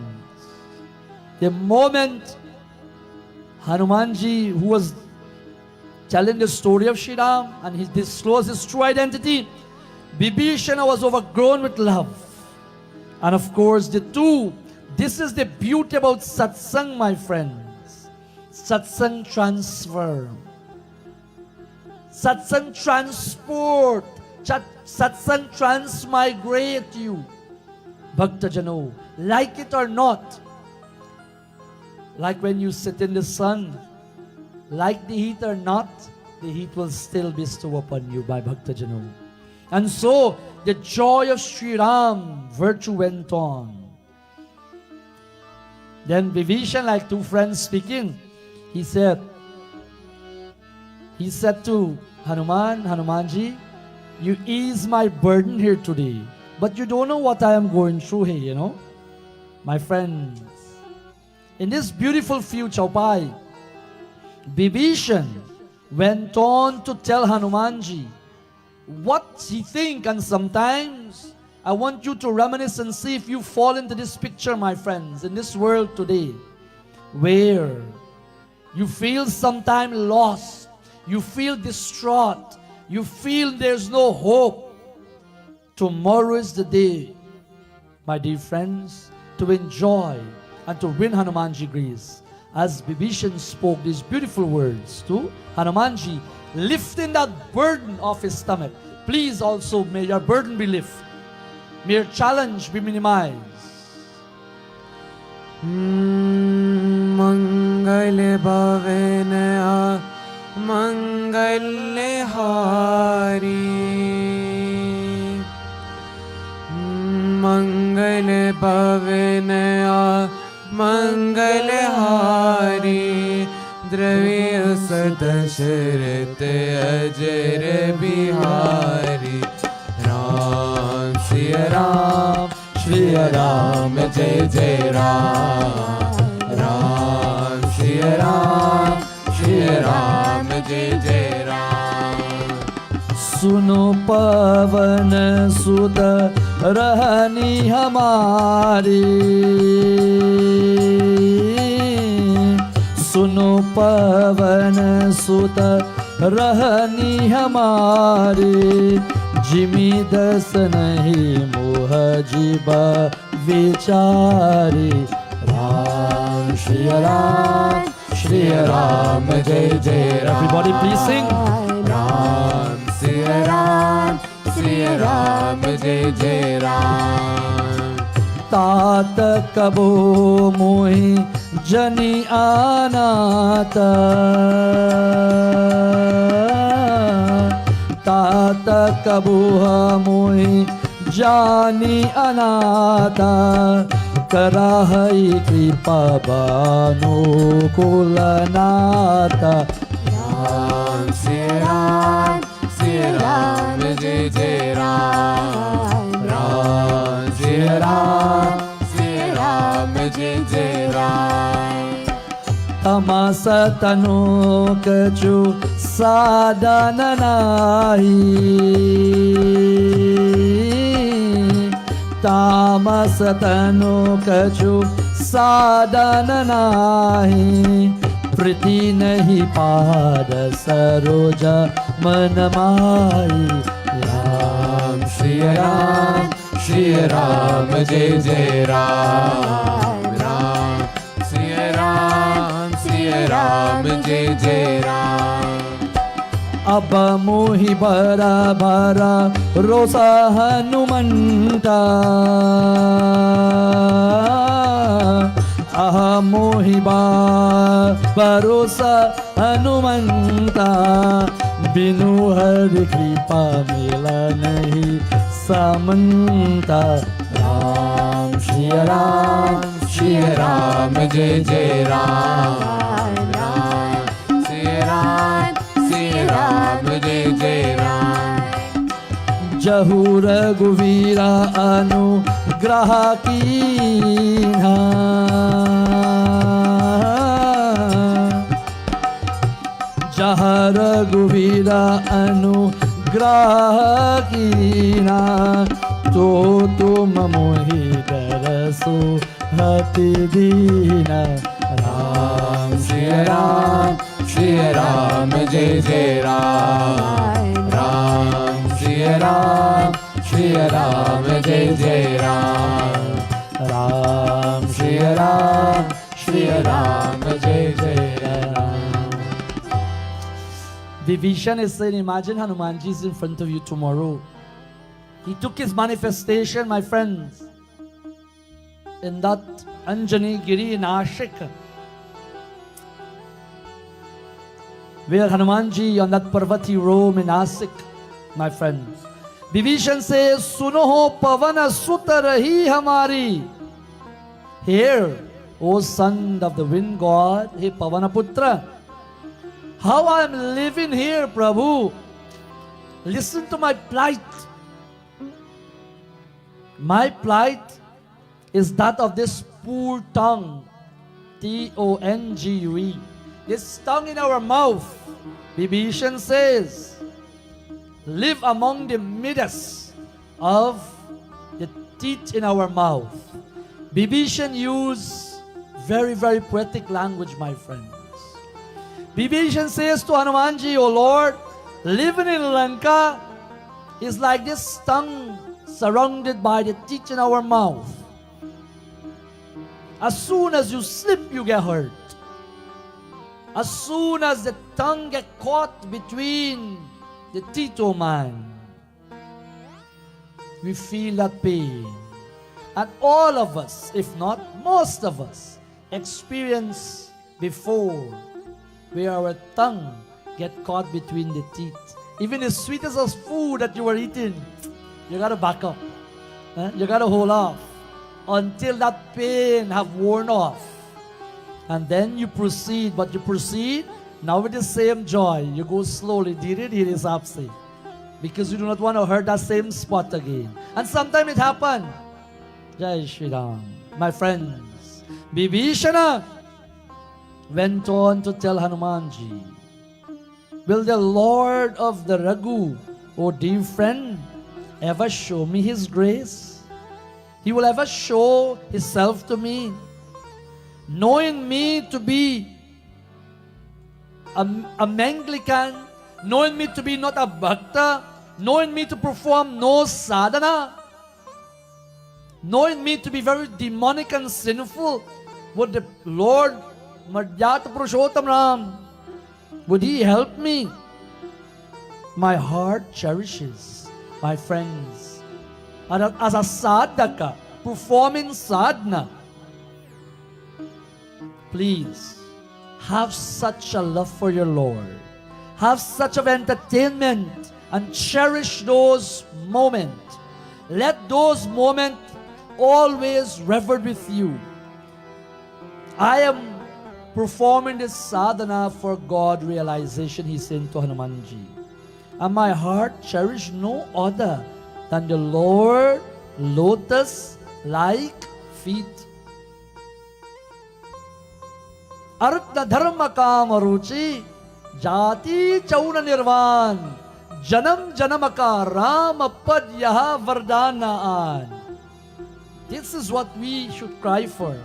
The moment Hanumanji, who was telling the story of Shri Ram and he disclosed his true identity, Vibhishana was overgrown with love. And of course, this is the beauty about Satsang, my friends. Satsang transfer. Satsang transport. Satsang transmigrate you. Bhaktajano, like it or not, like when you sit in the sun, like the heat or not, the heat will still bestow upon you by Bhaktajano. And so, the joy of Sri Ram virtue went on. Then Vibhishan, like two friends speaking, he said to Hanumanji, you ease my burden here today, but you don't know what I am going through here, you know. My friends, in this beautiful field, Chaupai, Vibhishan went on to tell Hanumanji what he think, and sometimes I want you to reminisce and see if you fall into this picture, my friends, in this world today, where you feel sometimes lost, you feel distraught, you feel there's no hope. Tomorrow is the day, my dear friends, to enjoy and to win Hanumanji grace. As Vibhishan spoke these beautiful words to Hanumanji, lifting that burden off his stomach. Please also, may your burden be lifted. May your challenge be minimized. Mangal bhavanaya mangal hari. Mangal bhavanaya mangal hari. Dravya Sadasharat Ajar Bihari. Ram Siya Ram, Shri Ram Jai Jai Ram. Ram Siya Ram, Shri Ram Jai Jai Ram. Suno pavan sud rahani hamari. सुनो पवन सुत रहनी हमारी Jimmy दस नहीं मोह जीवा विचारी. राम श्री राम जय जय Ram. Everybody please sing. Ram Shri Ram जय जय राम. तात कबो मोहि जनी अनाथ. तात कबूह मोहि जानी अनाथ. कराहई कृपा बानु कुलनाथ. राम श्री राम जय जय राम. राम श्री राम जय जय राम. तमस तनु कछु साधन नाही. तामस तनु कछु साधन नाही. प्रीति नहीं पाद सरोज मन माई. राम श्री राम जय जय राम. राम श्री राम राम जय जय राम अब मोहि भरा भरा रोसा हनुमंता अह मोहि भरोसा हनुमंता बिनु हरि कृपा मिला नहीं समंता राम श्री राम जय जय राम राम श्री राम जय जय राम जहु रघुवीरा अनुग्रह कीन्हा जहाँ रघुवीरा अनुग्रह कीन्हा तो तुम मोहि दरसो हति दीना राम श्री राम जय जय राम राम श्री राम जय जय राम राम श्री राम जय जय Ram Vibhishan is saying, imagine Hanumanji is in front of you tomorrow. He took his manifestation, my friends, in that Anjani Giri in Ashik, where Hanumanji on that Parvati roam in Asik, my friends. Vibhishan says, Suno ho pavana suta rahi hamari. Here, O son of the wind god, he Pavana Putra, how I am living here, Prabhu. Listen to my plight. My plight is that of this poor tongue, Tongue, this tongue in our mouth. Vibhishan says, live among the midst of the teeth in our mouth. Vibhishan used very, very poetic language, my friends. Vibhishan says to Hanumanji, O Lord, living in Lanka is like this tongue surrounded by the teeth in our mouth. As soon as you slip, you get hurt. As soon as the tongue gets caught between the teeth, oh man, we feel that pain. And all of us, if not most of us, experience before where our tongue get caught between the teeth. Even the sweetest of food that you were eating, you gotta back up. You gotta hold off until that pain have worn off. And then you proceed, but you proceed now with the same joy. You go slowly, because you do not want to hurt that same spot again. And sometimes it happens. Jai Shri Ram. My friends, Vibhishana went on to tell Hanumanji, will the Lord of the Raghu, O dear friend, ever show me his grace? He will ever show himself to me, knowing me to be a Manglican, knowing me to be not a Bhakta, knowing me to perform no sadhana, knowing me to be very demonic and sinful. Would the Lord Madhyata Purushottam Ram, would he help me? My heart cherishes, my friends, as a sadhaka, performing sadhana. Please, have such a love for your Lord. Have such of entertainment and cherish those moments. Let those moments always revered with you. I am performing this sadhana for God realization, he said to Hanumanji. And my heart cherish no other than the Lord lotus-like feet. Arutna dharma kama ruchi, jati chauna nirvan, janam janamaka rama pad yaha vardhanaan. This is what we should cry for.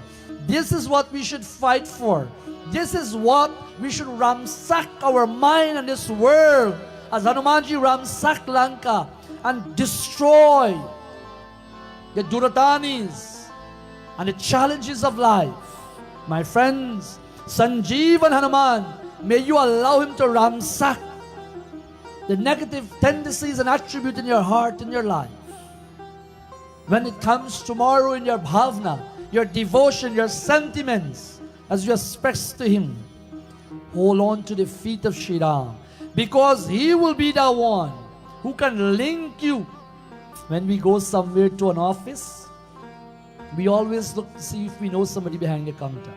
This is what we should fight for. This is what we should ransack our mind in this world. As Hanumanji ransacked Lanka and destroy the Duratanis and the challenges of life. My friends, Sanjeevan Hanuman, may you allow him to ransack the negative tendencies and attributes in your heart, in your life. When it comes tomorrow in your bhavna, your devotion, your sentiments, as you express to him, hold on to the feet of Shri Ram, because he will be the one who can link you. When we go somewhere to an office, we always look to see if we know somebody behind the counter.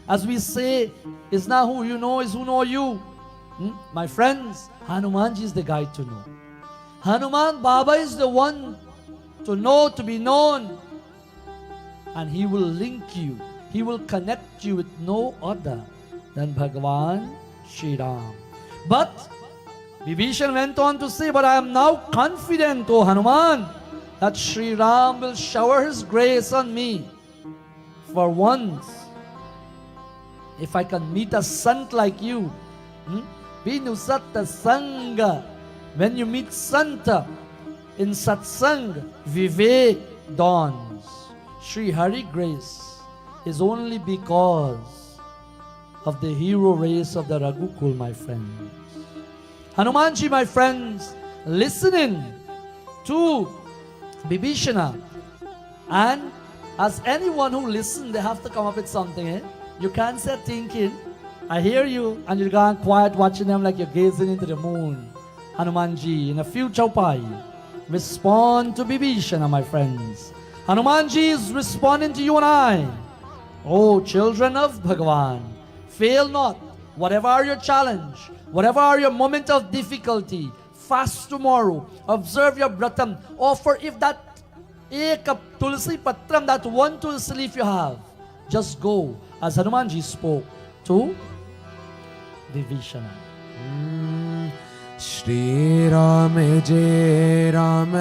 As we say, it's not who you know, it's who know you. My friends, Hanumanji is the guy to know. Hanuman Baba is the one to know, to be known. And he will link you, he will connect you with no other than Bhagavan Shri Ram. But Vibhishan went on to say, but I am now confident, O Hanuman, that Shri Ram will shower his grace on me. For once, if I can meet a sant like you, Binu Satta Sangha, when you meet Santa in Satsang, Vivek dawns. Shri Hari grace is only because of the hero race of the Raghukul, my friends. Hanumanji, my friends, listening to Vibhishana, and as anyone who listens, they have to come up with something. You can't say thinking, I hear you, and you're gone quiet watching them like you're gazing into the moon. Hanumanji, in a few chaupai, respond to Vibhishana, my friends. Hanumanji is responding to you and I. Oh, children of Bhagavan, fail not. Whatever are your challenge, whatever are your moment of difficulty, fast tomorrow, observe your bratam, offer if that ekap tulsi patram, that one tulsi leaf you have, just go, as Hanumanji spoke to Vibhishana. Shri Ram Jai Ram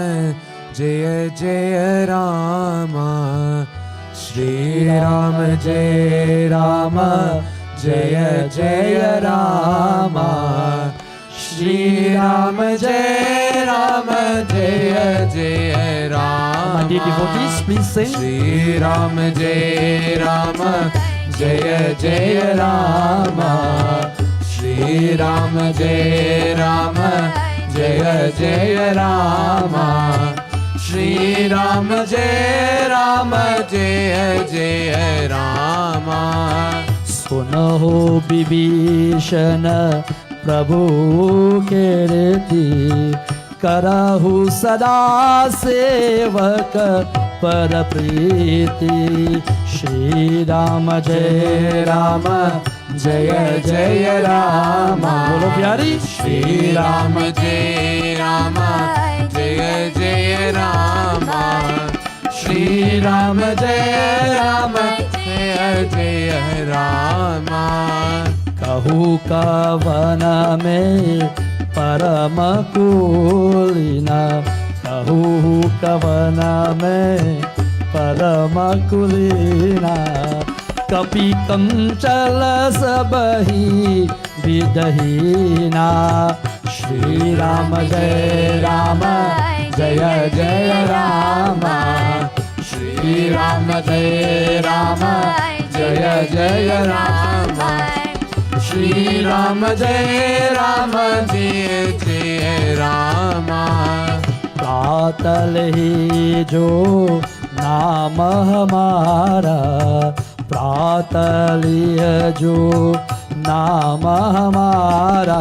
Jai Jai Rama. Shri Ram Jai Rama Jai Jai Rama. Shri Ram Jai Rama Jai Jai Rama. My dear devotees, please sing. Shri Ram Jai Rama Jai Jai Rama. Shri Ram Jai Rama Jai Jai Rama. Shri Ram Jai Rama Jai Jai Rama. सुनो विभीषण प्रभु कीर्ति, करहु सदा सेवक पर प्रीति। श्री राम जय राम जय जय राम। बोलो प्यारी। श्री राम जय राम जय जय राम। श्री राम जय राम जय जय राम। कहू कवन में परम कुलीना, कहू कवन में परम कुलीना। कपि कंचल सबहि विदहीना। श्री राम जय राम जय जय राम। श्री राम जय राम जय जय राम। श्री राम जय राम जय जय राम। प्रातल ही जो नाम हमारा, प्रातलिय जो नाम हमारा।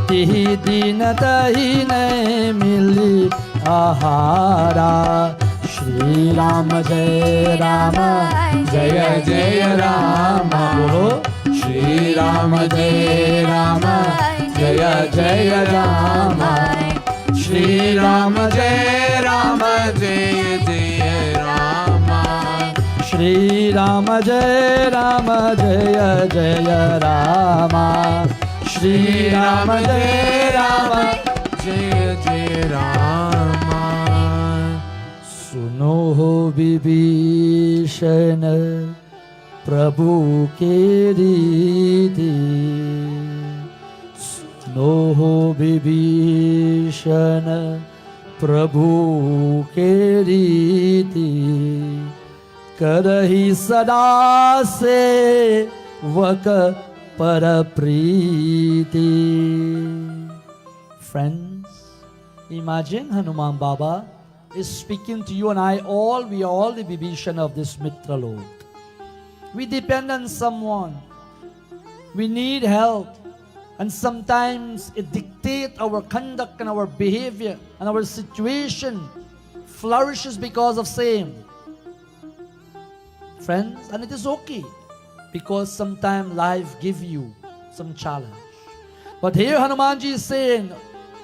तिहि दिन तही नहीं मिली आहारा। श्री राम जय राम जय जय राम। बोलो। श्री राम जय राम जय जय राम। श्री राम जय राम जय जय राम। श्री राम जय राम जय जय राम। श्री राम जय राम जय जय राम। सुनो हो विभीषण प्रभु के रीति। सुनो हो विभीषण प्रभु के रीति। करहि सदा से vaka parapriti. Friends, imagine Hanuman Baba is speaking to you and I all. We are all the Vibhishan of this Mitra Lok. We depend on someone. We need help. And sometimes it dictates our conduct and our behavior, and our situation flourishes because of same. Friends, and it is okay, because sometimes life gives you some challenge. But here Hanumanji is saying,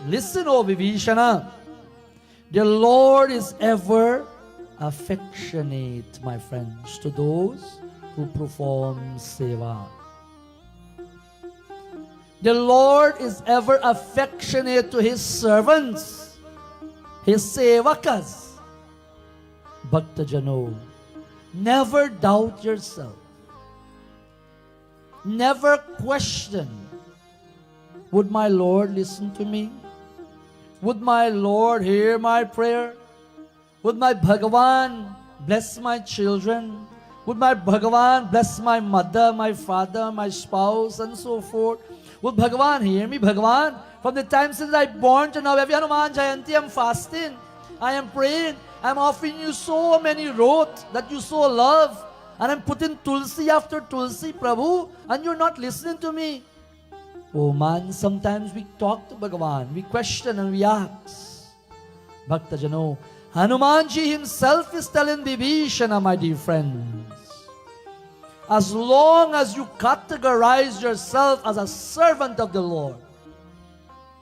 listen, O Vibhishana, the Lord is ever affectionate, my friends, to those who perform seva. The Lord is ever affectionate to His servants, His sevakas. Bhakta Jano, never doubt yourself. Never question, would my Lord listen to me? Would my Lord hear my prayer? Would my Bhagavan bless my children? Would my Bhagavan bless my mother, my father, my spouse, and so forth? Would Bhagavan hear me? Bhagavan, from the time since I born to now, every Hanuman Jayanti, I'm fasting, I am praying, I'm offering you so many rote that you so love, and I'm putting Tulsi after Tulsi, Prabhu, and you're not listening to me. Oh man, sometimes we talk to Bhagavan, we question and we ask. Bhakta Jano, Hanumanji himself is telling Vibhishana, my dear friends, as long as you categorize yourself as a servant of the Lord,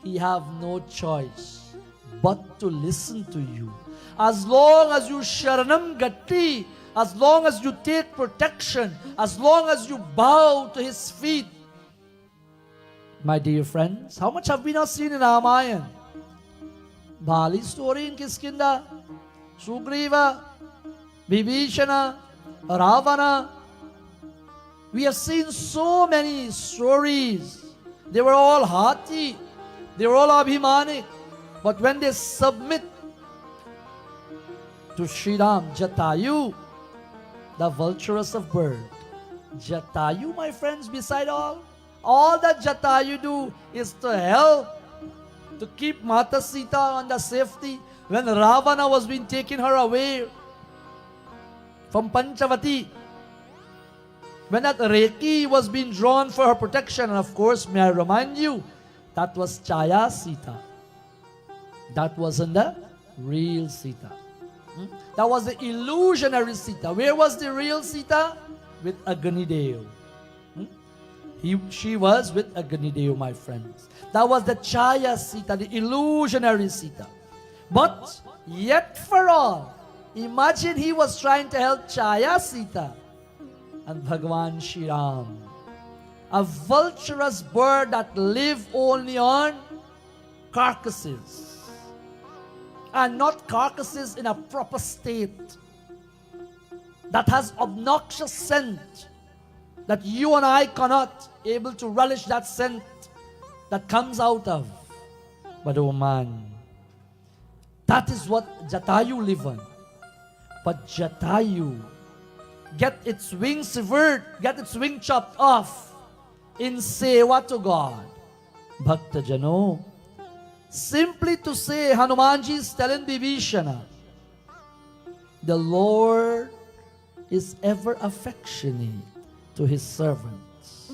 He have no choice but to listen to you. As long as you Sharanam Gatti, as long as you take protection, as long as you bow to His feet. My dear friends, how much have we not seen in Ramayana? Bali's story in Kiskinda, Sugriva, Vibhishana, Ravana. We have seen so many stories. They were all haughty. They were all abhimanic. But when they submit to Sri Ram, Jatayu, the vulturous of birth, Jatayu, my friends, beside all that Jatayu do is to help to keep Mata Sita on the safety. When Ravana was being taken her away from Panchavati, when that Reiki was being drawn for her protection, and of course, may I remind you, that was Chaya Sita. That wasn't the real Sita. That was the illusionary Sita. Where was the real Sita? With Agnidev. She was with Agnidev, my friends. That was the Chaya Sita, the illusionary Sita. But yet for all, imagine he was trying to help Chaya Sita and Bhagavan Shri Ram, a vulturous bird that live only on carcasses, and not carcasses in a proper state, that has obnoxious scent, that you and I cannot able to relish that scent that comes out of. But oh man, that is what Jatayu live on. But Jatayu get its wings severed, get its wing chopped off in seva to God. Bhakta Jano, simply to say, Hanumanji is telling Vibhishana, the Lord is ever affectionate to His servants.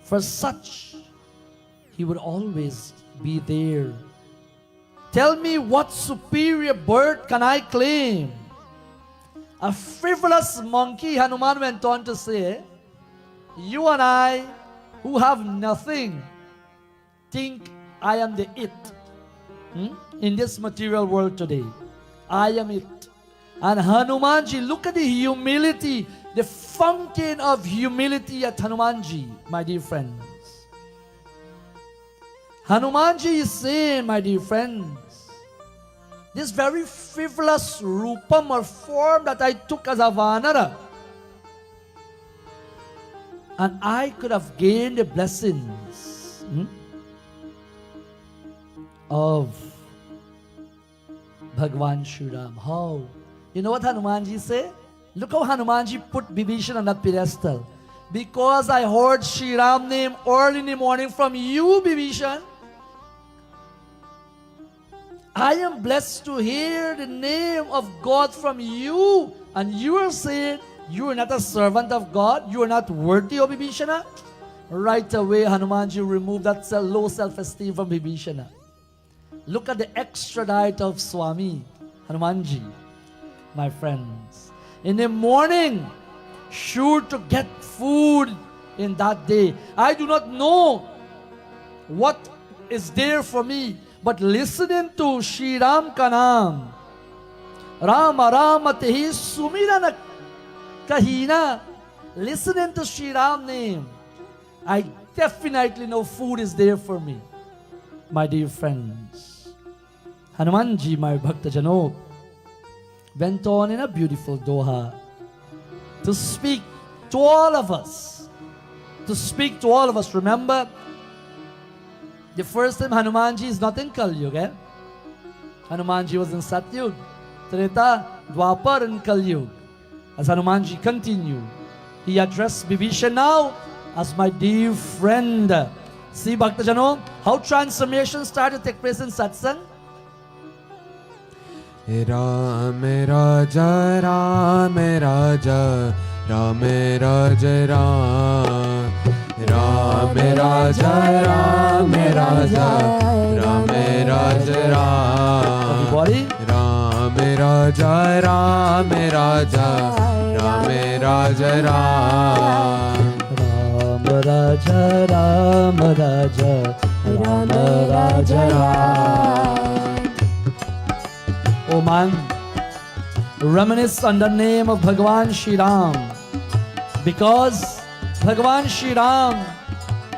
For such, He would always be there. Tell me, what superior bird can I claim? A frivolous monkey, Hanuman went on to say, you and I, who have nothing, think I am the it in this material world today. I am it. And Hanumanji, look at the humility, the fountain of humility at Hanumanji, my dear friends. Hanumanji is saying, my dear friends, this very frivolous rupam or form that I took as a vanara, and I could have gained the blessings of Bhagwan Shri Ram. How? You know what Hanumanji say? Look how Hanumanji put Vibhishan on that pedestal. Because I heard Shri Ram name early in the morning from you, Bibhishan. I am blessed to hear the name of God from you. And you are saying you are not a servant of God. You are not worthy of Bibhishana. Right away, Hanumanji removed that low self-esteem from Bibhishana. Look at the extra diet of Swami, Hanumanji, my friends. In the morning, sure to get food in that day. I do not know what is there for me, but listening to Shri Ram Kanam, Rama Rama Tehi Sumirana Kahina, listening to Shri Ram name, I definitely know food is there for me. My dear friends, Hanumanji, my Bhakta Jano, went on in a beautiful doha to speak to all of us. To speak to all of us. Remember, the first time Hanumanji is not in Kali Yuga. Hanumanji was in Satyug, Treta, Dwapar and Kali Yuga. As Hanumanji continued, he addressed Bibhishan now as my dear friend. See, Bhakta Jano, how transformation started to take place in Satsang. Ram Raja, Ram Raja, Ram Raja, Ram. Ram Raja, Ram Raja, Ram Raja, Ram. Everybody. Ram Raja, Ram Raja, Ram Raja, Ram. Ram Raja, Ram Raja, Ram Raja, Ram. Oh man, reminisce on the name of Bhagavan Shri Ram, because Bhagavan Shri Ram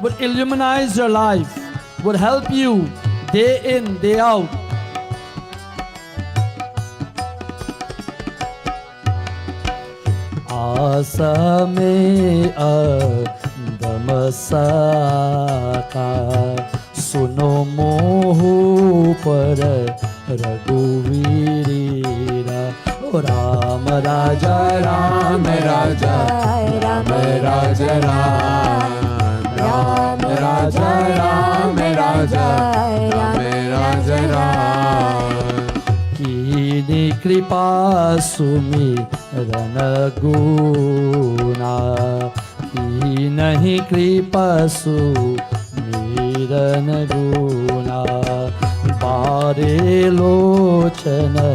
would illuminize your life, would help you day in, day out. Asa me andam saka suno mohu par Raghuvirira. Oh Ram Raja, Ram Raja, Ram Raja, Ram. Ram Raja, Ram Raja, Ram Raja, Ram. Kini kripa sumi ranaguna, ki nahi kripa sumi ranaguna. Pare lochana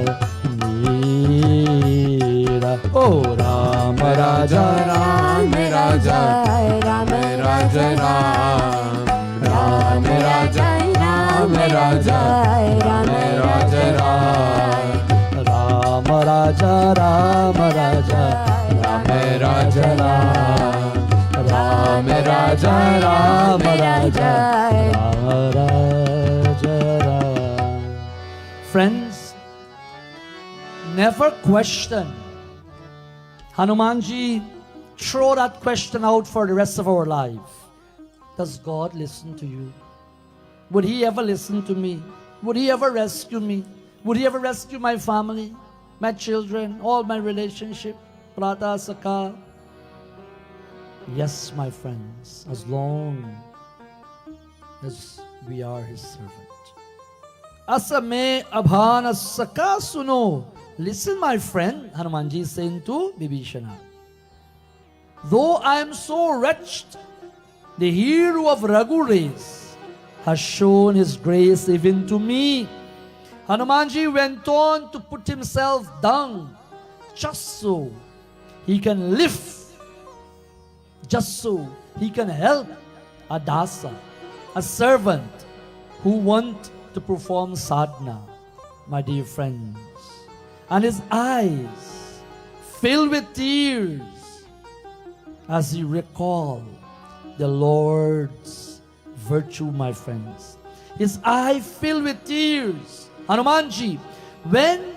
meera. Oh Ram Raja, Ram Raja, Ram Raja, Ram. Ram Raja, Ram Raja, Ram Raja, Ram. Ram Raja, Ram Raja, Ram Raja, Ram. Ram Raja, Ram Raja, Ram Raja, Ram. Friends, never question. Hanumanji, throw that question out for the rest of our life. Does God listen to you? Would He ever listen to me? Would He ever rescue me? Would He ever rescue my family, my children, all my relationship? Prata, Saka. Yes, my friends, as long as we are His servant. Asame abhana saka suno. Listen, my friend, Hanumanji is saying to Bibhishana. Though I am so wretched, the hero of Raghu race has shown his grace even to me. Hanumanji went on to put himself down just so he can lift, just so he can help a dasa, a servant who want to perform sadhana, my dear friends. And his eyes filled with tears as he recalled the Lord's virtue, my friends. His eye filled with tears. Hanumanji, when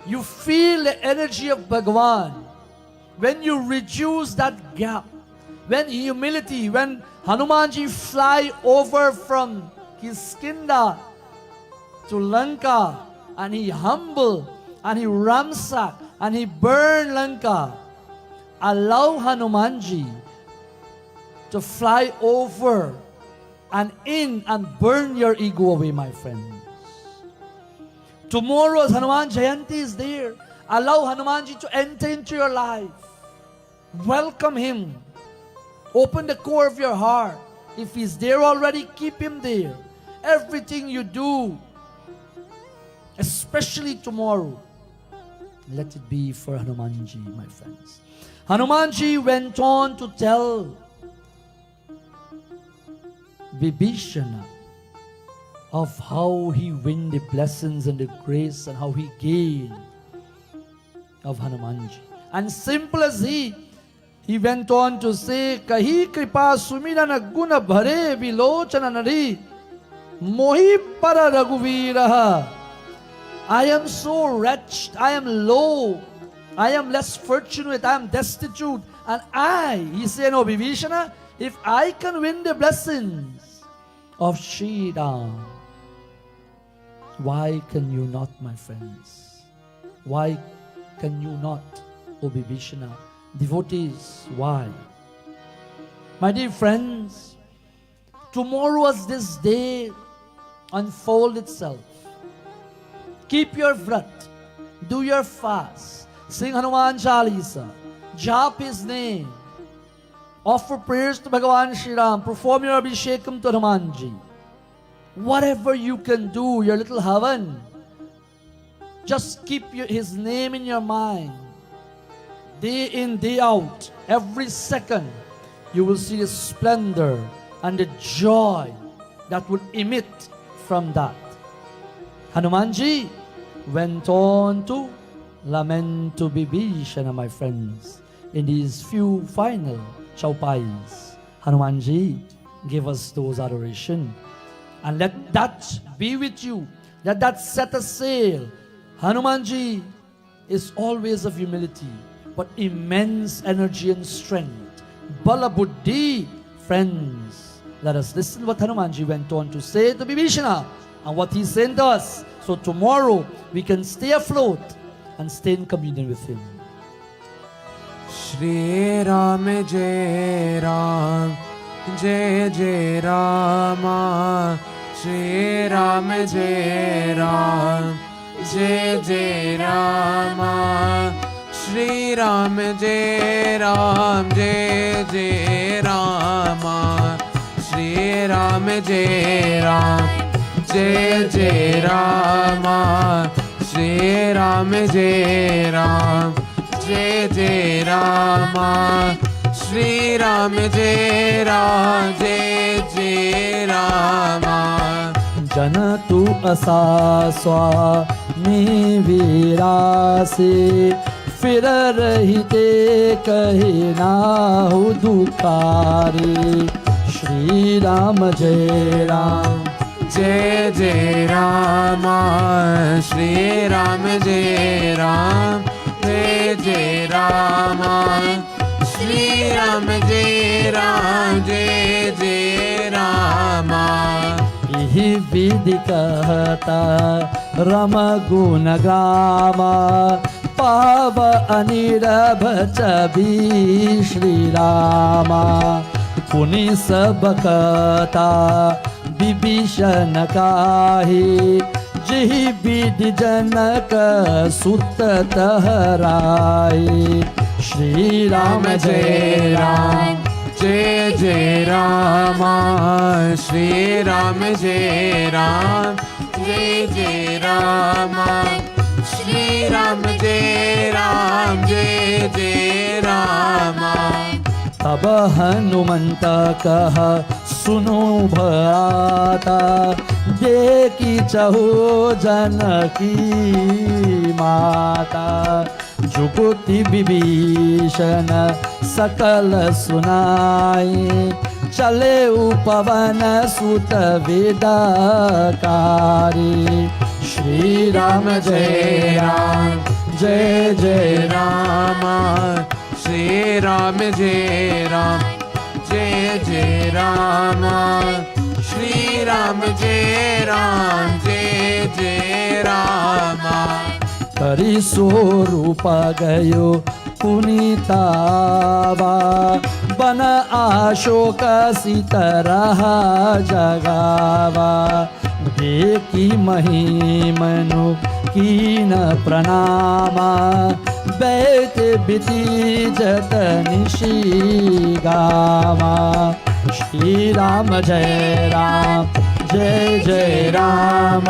you feel the energy of Bhagavan, when you reduce that gap, when humility, when Hanumanji fly over from Kiskinda to Lanka, and he humble, and he ransack, and he burn Lanka. Allow Hanumanji to fly over and in and burn your ego away, my friends. Tomorrow's Hanuman Jayanti is there. Allow Hanumanji to enter into your life. Welcome him. Open the core of your heart. If he's there already, keep him there. Everything you do, especially tomorrow, let it be for Hanumanji, my friends. Hanumanji went on to tell Vibhishana of how he win the blessings and the grace and how he gained of Hanumanji. And simple as he went on to say, Kahi kripa sumirana guna bhare vilochana nari mohi para raghuviraha. I am so wretched, I am low, I am less fortunate, I am destitute. And he said, no, Vibhishana, if I can win the blessings of Sri Ram, why can you not, my friends? Why can you not, O Vibhishana? Devotees, why? My dear friends, tomorrow as this day unfold itself, keep your vrat, do your fast, sing Hanuman Chalisa, jap his name, offer prayers to Bhagavan Shri Ram, perform your abhishekam to Hanumanji. Whatever you can do, your little havan, just keep his name in your mind. Day in, day out, every second, you will see the splendor and the joy that will emit from that. Hanumanji went on to lament to Vibhishana, my friends, in these few final chaupais. Hanumanji, give us those adoration. And let that be with you. Let that set a sail. Hanumanji is always of humility, but immense energy and strength. Bala Buddhi, friends. Let us listen what Hanumanji went on to say to Vibhishana and what he sent to us. So tomorrow we can stay afloat and stay in communion with him. Shri Ram Jai Ram, Jai Jai Rama. Shri Ram Jai Ram, Jai Jai Rama. Shri Ram Jai Ram, Jai Jai Rama. Shri Ram Jai Ram, Jai Jai Rama. Shri Ram Jai Ram, Jai Jai Rama. Shri Ram Jai Ram, Jai Jai Rama. Janatu asa swami virase, फिर रहते कहे नाहु दुखारे. Shri Ram Jai Ram, Jai Jai Rama. Shri Ram Jai Ram, Jai Jai Rama. Shri Ram Jai Ram, Jai Jai Rama. यही विधि कहता रम गुण gamma, पाव अनिरभ छवि श्री रामा. पुनि सब कहता विभीषण काहे, जिहि विधि जनक सुत तहराए. श्री राम जय Ram, Jai Jai Rama. Shri Ram Jai Ram, Jai Jai Rama. Shri Ram Jai Ram, Jai Jai Rama. तब हनुमंत कह सुनो भ्राता, देखी चहु जनकी माता. जुगुति विभीषण सकल सुनाई, चले उपवन सुत विदाकारी. श्री राम जय Ram, Jai Jai Rama. Shri Ram Jai Ram, Jai Jai Rama. Shri Ram Jai Ram, Jai Jai Rama. करी स्वरूप गयो पुनीतावा, बन अशोक सितरह जगावा देखी महिमनु कीन प्रणामा बैत बिति जतनिशी गावा श्री राम जय राम जय जय राम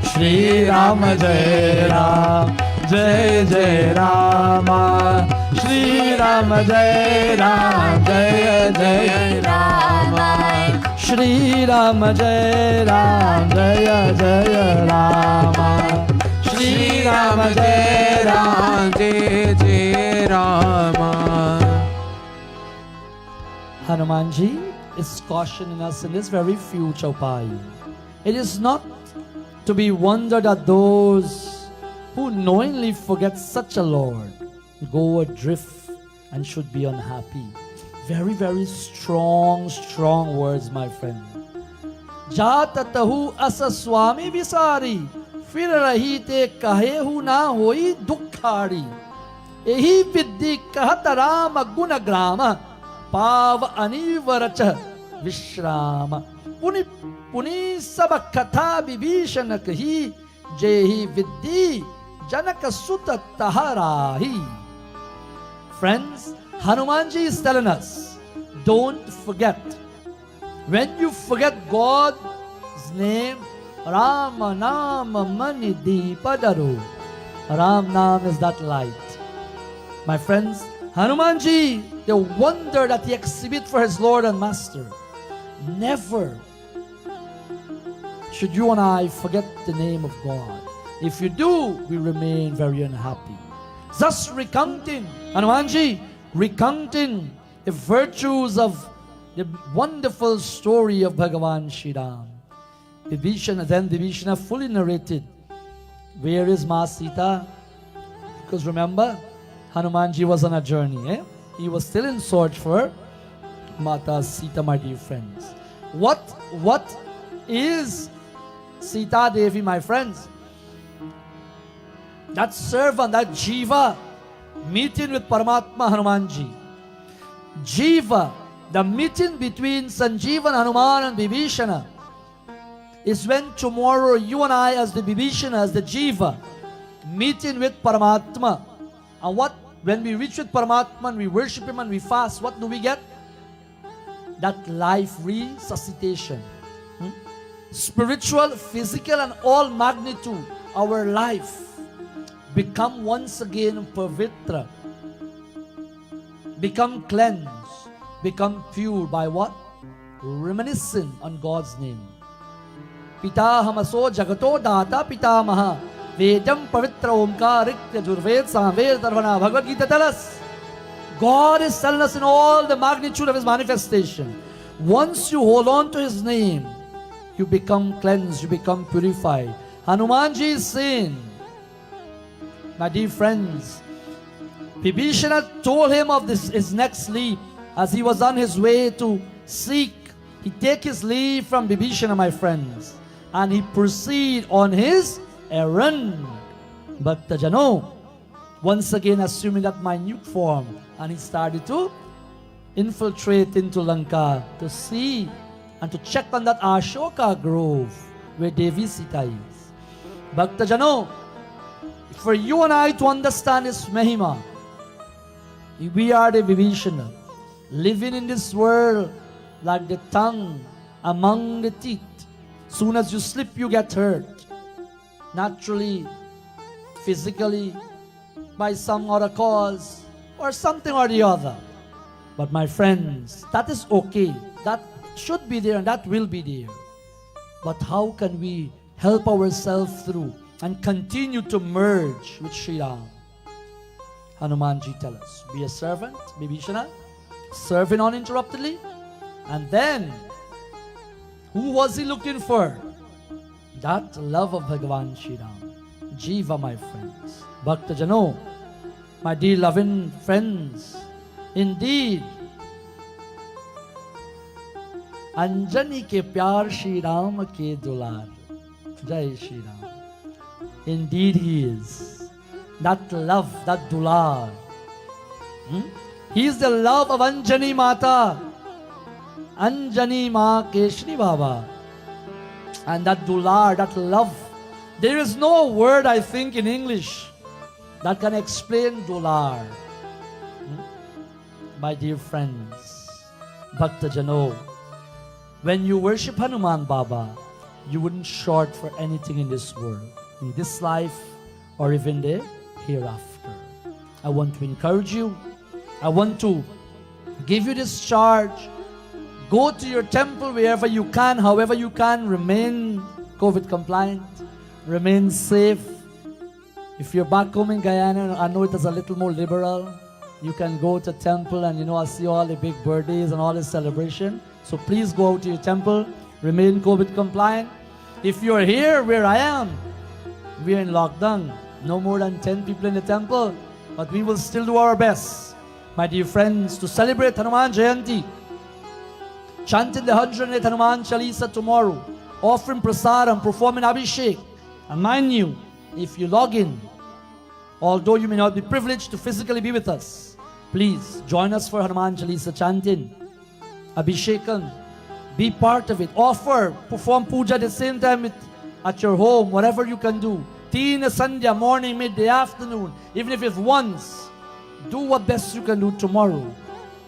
श्री राम जय राम जय जय राम श्री राम जय राम जय जय राम श्री राम जय राम जय जय राम श्री राम जय राम जय जय Ram. Hanumanji is cautioning us in this very future Pai. It is not to be wondered at those who knowingly forget such a Lord, go adrift and should be unhappy. Very, very strong, strong words, my friend. Jatatahu asa swami visari, fir rahi te kahehu na hoi dukkhari. Ehi viddi kahatarama gunagrama, पाव अनिवरच विश्राम पुनि पुनि सब कथा विभीषण कही जेहि विद्धि जनक सुत तहराही. Friends, Hanumanji is telling us, don't forget. When you forget God's name, Rama Nama Mani Deepadaru. Ram Nam is that light. My friends, Hanumanji, the wonder that he exhibits for his Lord and Master. Never should you and I forget the name of God. If you do, we remain very unhappy. Thus recounting, Hanumanji, recounting the virtues of the wonderful story of Bhagavan Shri Ram. Vibhishana fully narrated, where is Ma Sita? Because remember, Hanumanji was on a journey. He was still in search for Mata Sita, my dear friends. What is Sita Devi, my friends? That servant, that Jiva, meeting with Paramatma Hanumanji. Jiva, the meeting between Sanjeevan, Hanuman and Vibhishana, is when tomorrow you and I as the Vibhishana, as the Jiva, meeting with Paramatma. And when we reach with Paramatma and we worship Him and we fast, what do we get? That life resuscitation. Spiritual, physical and all magnitude, our life become once again pavitra, become cleansed, become pure by what? Reminiscing on God's name. Pitahamaso jagato data pitamaha vedam pavitra omkarikya jurved samved tarvana. Bhagavad Gita tells us, God is telling us in all the magnitude of His manifestation. Once you hold on to His name, you become cleansed, you become purified. Hanumanji is saying, my dear friends, Vibhishana told him of his next leap as he was on his way to seek. He take his leave from Vibhishana, my friends, and he proceed on his errand. Bhakta Jano, once again assuming that minute form, and he started to infiltrate into Lanka to see and to check on that Ashoka grove where Devi Sita is. Bhakta Jano, for you and I to understand His Mahima, we are the Vibhishana, living in this world like the tongue among the teeth. Soon as you slip, you get hurt. Naturally, physically, by some other cause, or something or the other. But my friends, that is okay. That should be there and that will be there. But how can we help ourselves through and continue to merge with Sri Ram? Hanumanji tells us, be a servant, Vibhishana, serving uninterruptedly. And then, who was he looking for? That love of Bhagavan Shri Ram. Jiva, my friends. Bhakta Jano, my dear loving friends, indeed, Anjani ke pyar Shri Ram ke dular. Jai Shri Ram. Indeed He is. That love, that dular. He is the love of Anjani Mata. Anjani Ma Keshri Baba. And that dular, that love. There is no word, I think, in English that can explain dular. My dear friends, Bhakta Jano, when you worship Hanuman Baba, you wouldn't short for anything in this world, in this life, or even the hereafter. I want to encourage you. I want to give you this charge. Go to your temple wherever you can, however you can. Remain COVID compliant. Remain safe. If you're back home in Guyana, I know it is a little more liberal. You can go to temple and I see all the big birthdays and all the celebration. So please go out to your temple. Remain COVID compliant. If you're here where I am, we're in lockdown. No more than 10 people in the temple. But we will still do our best, my dear friends, to celebrate Hanuman Jayanti. Chanting the 108 Hanuman Chalisa tomorrow. Offering prasadam, performing Abhishek. And mind you, if you log in, although you may not be privileged to physically be with us, please join us for Hanuman Chalisa chanting, Abhishekam. Be part of it. Offer, perform puja at the same time at your home, whatever you can do. Tina Sandhya, morning, midday, afternoon. Even if it's once, do what best you can do tomorrow.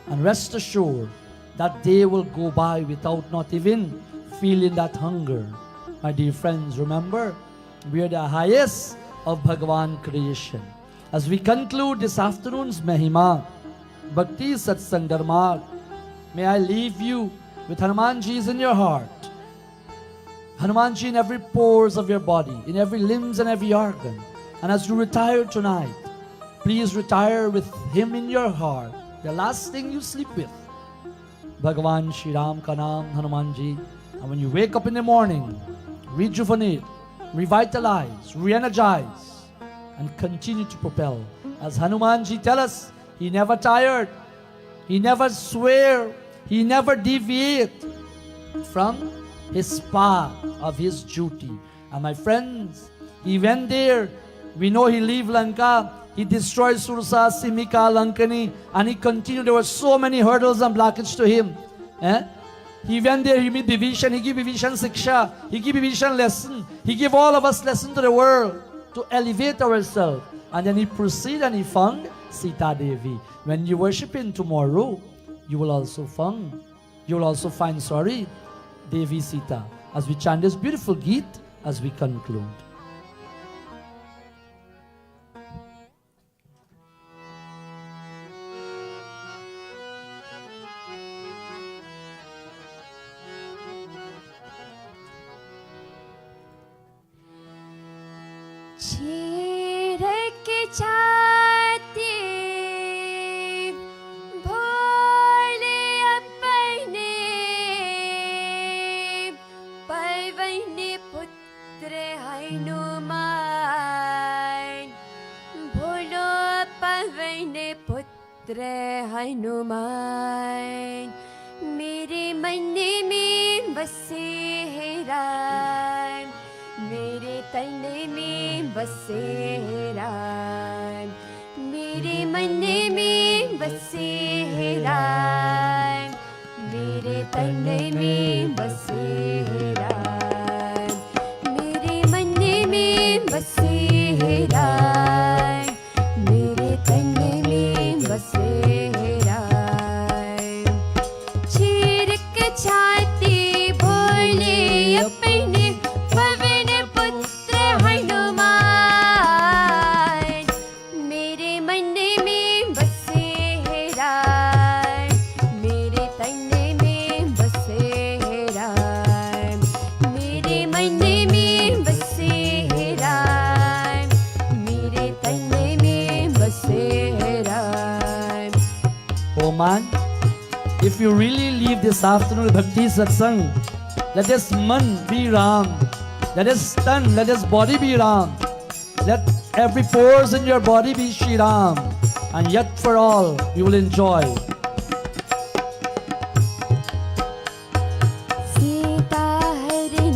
And rest assured, that day will go by without not even feeling that hunger. My dear friends, remember, we are the highest of Bhagavan creation. As we conclude this afternoon's Mahima, Bhakti Satsang Dharma, may I leave you with Hanumanji's in your heart. Hanumanji in every pores of your body, in every limbs and every organ. And as you retire tonight, please retire with him in your heart. The last thing you sleep with, Bhagavan Shri Ram ka naam, Hanumanji. And when you wake up in the morning, rejuvenate, revitalize, re-energize, and continue to propel. As Hanumanji tell us, he never tired, he never swear, he never deviate from his path of his duty. And my friends, he went there. We know he leave Lanka. He destroyed Sursa, Simika, Lankani, and he continued. There were so many hurdles and blockages to him. He went there, he made Vibhishan, he gave Vibhishan Siksha, he gave Vibhishan lesson. He gave all of us lesson to the world to elevate ourselves. And then he proceeded and he found Sita Devi. When you worship him tomorrow, you will also find Devi Sita, as we chant this beautiful Geet as we conclude. Hanuman मेरे मन में बसे है राम, मेरे तन में बसे है राम, मेरे मन में बसे है राम, मेरे तन में बसे है राम, मेरे मन में बसे है राम, मेरे तन में बसे if you really leave this afternoon with Bhakti Satsang, let this man be Ram, let this tan, let this body be Ram, let every pores in your body be Shri Ram, and yet for all you will enjoy. Sita हरण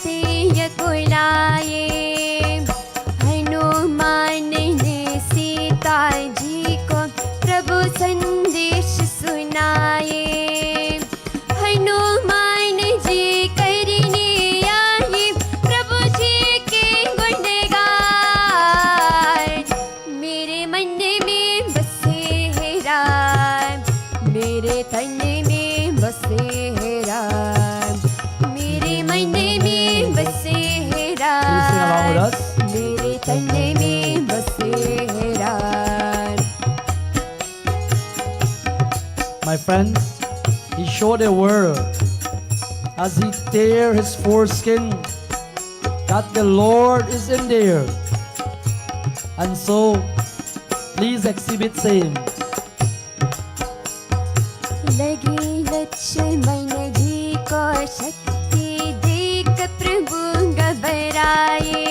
से कुलाए। हनुमान ने सीता जी को प्रभु संदेश सुनाए। हनुमान जी करने आए प्रभु जी के गुणगान। मेरे मन में बसे है राम, मेरे तन में बसे है राम। मेरे मन में बसे है Please sing along with Ram, us. मेरे तन में बसे है Ram. My friends, he showed the world as he tear his foreskin that the Lord is in there. And so, please exhibit same. लगे लक्ष्मण जी को शक्ति देख प्रभु घबराए।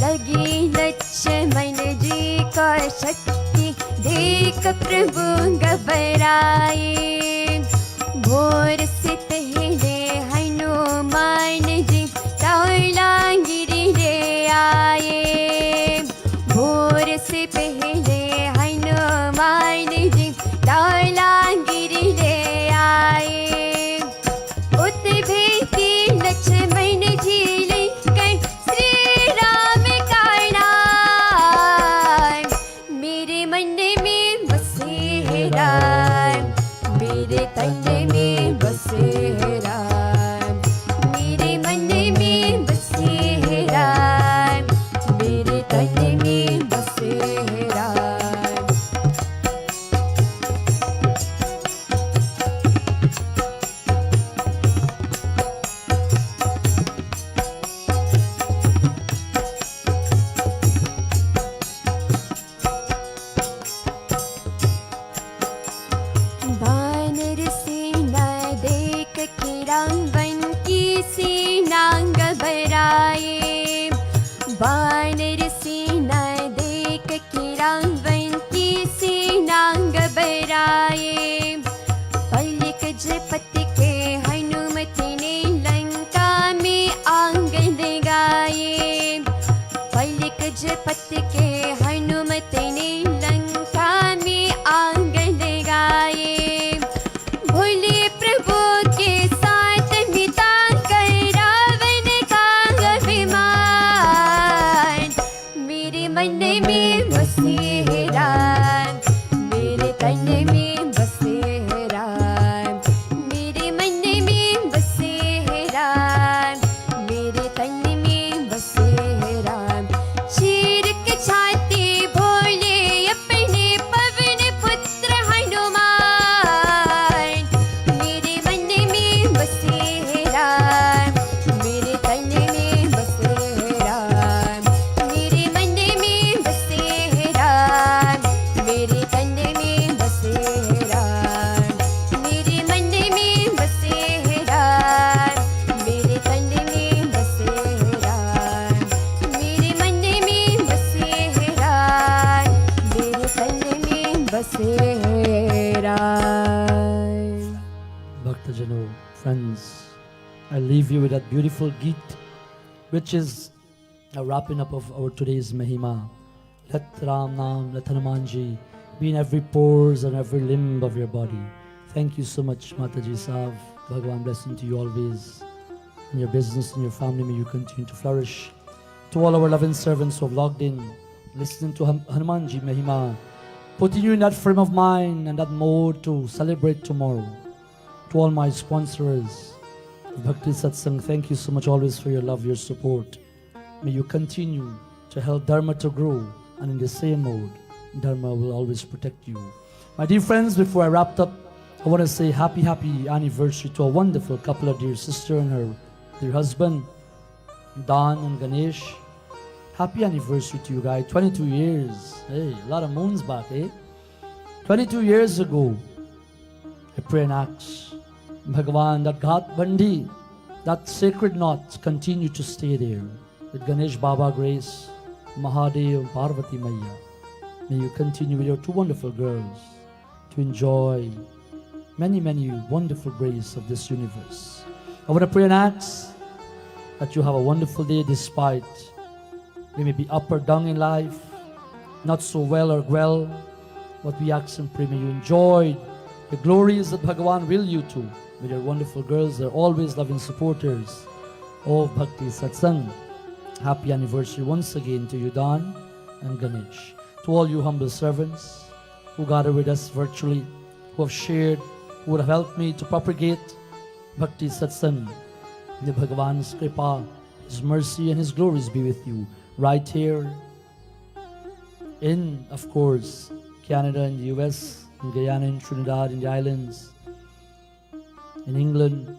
लगे लक्ष्मण जी को शक्ति देख प्रभु घबराए। भोर से पहले हनुमान जी धौलागिरी ले आए। भोर से पहले हनुमान जी धौलागिरी ले आए। उत भेदी लक्ष्मण जी लेकर श्री राम का नाम। मेरे मन में बसे है राम, मेरे तन में बसे है राम। मेरे मन में बसे है राम, मेरे तन में बसे है राम। वानर सेना देख के रावण की सेना घबराए। वानर सेना देख के रावण की सेना घबराए। पलक झपट के हनुमत ने लंका में आग लगाए। पलक झपट के हनुमत ने लंका में आग लगाए। भोले प्रभु के साथ मिटा कर रावण का अभिमान। मेरे मन में बसे है राम, मेरे तन में बसे है राम। मेरे मन में बसे है राम, मेरे तन में बसे है राम। चीर के छाती भोले अपने पवन पुत्र हनुमान। मेरे मन में बसे है राम, मेरे तन में बसे है राम। मेरे मन में बसे है राम, मेरे तन में बसे है राम। मेरे मन में बसे है राम, मेरे तन में बसे है राम। मेरे मन में बसे है राम, मेरे तन में बसे है Ram. Bhaktajano, friends, I leave you with that beautiful Geet, which is a wrapping up of our today's Mahima. Let Ram Nam, let Hanumanji be in every pores and every limb of your body. Thank you so much, Mataji Sav. Bhagavan blessing to you always. In your business, in your family, may you continue to flourish. To all our loving servants who have logged in, listening to Hanumanji Mahima, putting you in that frame of mind and that mode to celebrate tomorrow. To all my sponsors, Bhakti Satsang, thank you so much always for your love, your support. May you continue to help Dharma to grow, and in the same mode, Dharma will always protect you. My dear friends, before I wrap up, I want to say happy anniversary to a wonderful couple, of dear sister and her dear husband, Dan and Ganesh. Happy anniversary to you guys. 22 years. Hey, a lot of moons back, eh? 22 years ago, I pray and ask Bhagavan that Ghat Bandi, that sacred knots continue to stay there. With Ganesh Baba grace, Mahadev, Parvati Maya. May you continue with your two wonderful girls to enjoy many wonderful grace of this universe. I want to pray and ask that you have a wonderful day despite we may be up or down in life, not so well or well. What we ask and pray, may you enjoy the glories that Bhagavan will you to with your wonderful girls. They're always loving supporters of Bhakti Satsang. Happy anniversary once again to you, Don and Ganesh. To all you humble servants who gather with us virtually, who have shared, who would have helped me to propagate Bhakti Satsang. May Bhagavan's Kripa, His mercy and His glories be with you right here in, of course, Canada and the US, in Guyana and Trinidad, in the islands, in England.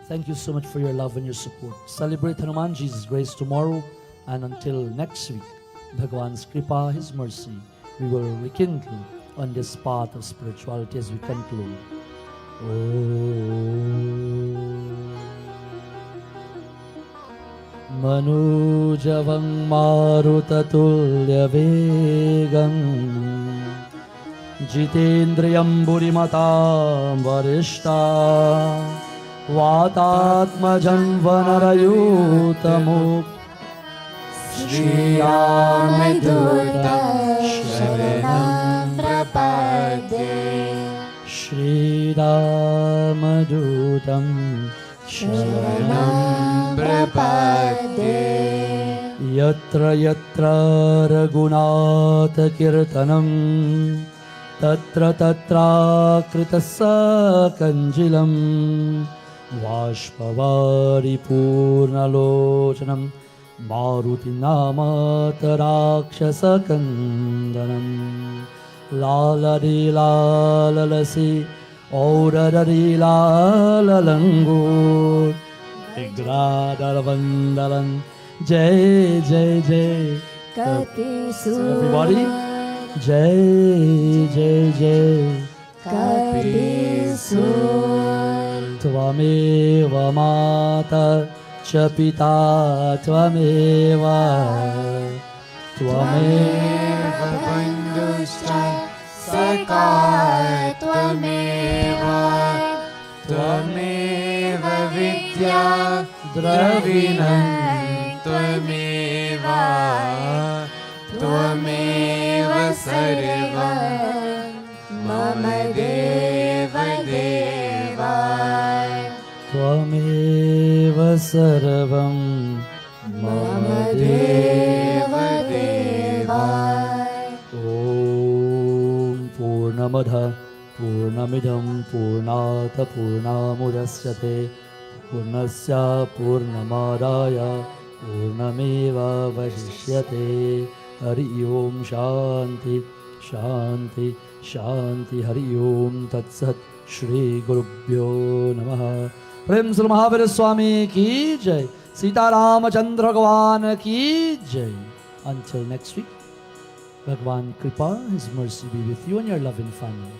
Thank you so much for your love and your support. Celebrate Hanuman Jesus' grace tomorrow, and until next week, Bhagavan's Kripa, His mercy, we will rekindle on this path of spirituality as we conclude. Manujavang marutatulyavegam Jitendriyam burimatam varishta Vatatmajam vanarayutamuk Shriyamedutam sharanam prapadye Shri Ramadutam sharanam prapadye Yatra yatra raghunatha kirtanam Tatra tatra kritasa kanjilam Vashpavari purnalochanam Maruti namata rakshasa kandanam Lalari lalalasi Aurarari lalalangur Vigradaravandalan Jai Jai Jai Everybody Jai Jai Jai Kapisuр Tvameva Mata Chapita Tvameva Tvameva Bandhuscha Saka Tvameva Tvameva Vidya Dravinam Tvameva Tvameva Sarvam Mama Deva Deva Tvameva Sarvam Mama Deva Deva Om Purnamadha Purnamidam Purnata Purnamudasyate Purnasya Purnamadaya Purnameva Vashishyate Hari Om Shanti Shanti Shanti Hari Om Tat Sat Shri Gurubhyo Namaha Prem Sri Mahavira Swami Ki Jai Sita Ramachandra Bhagavan Ki Jai. Until next week, Bhagavan Kripa, His mercy be with you and your loving family.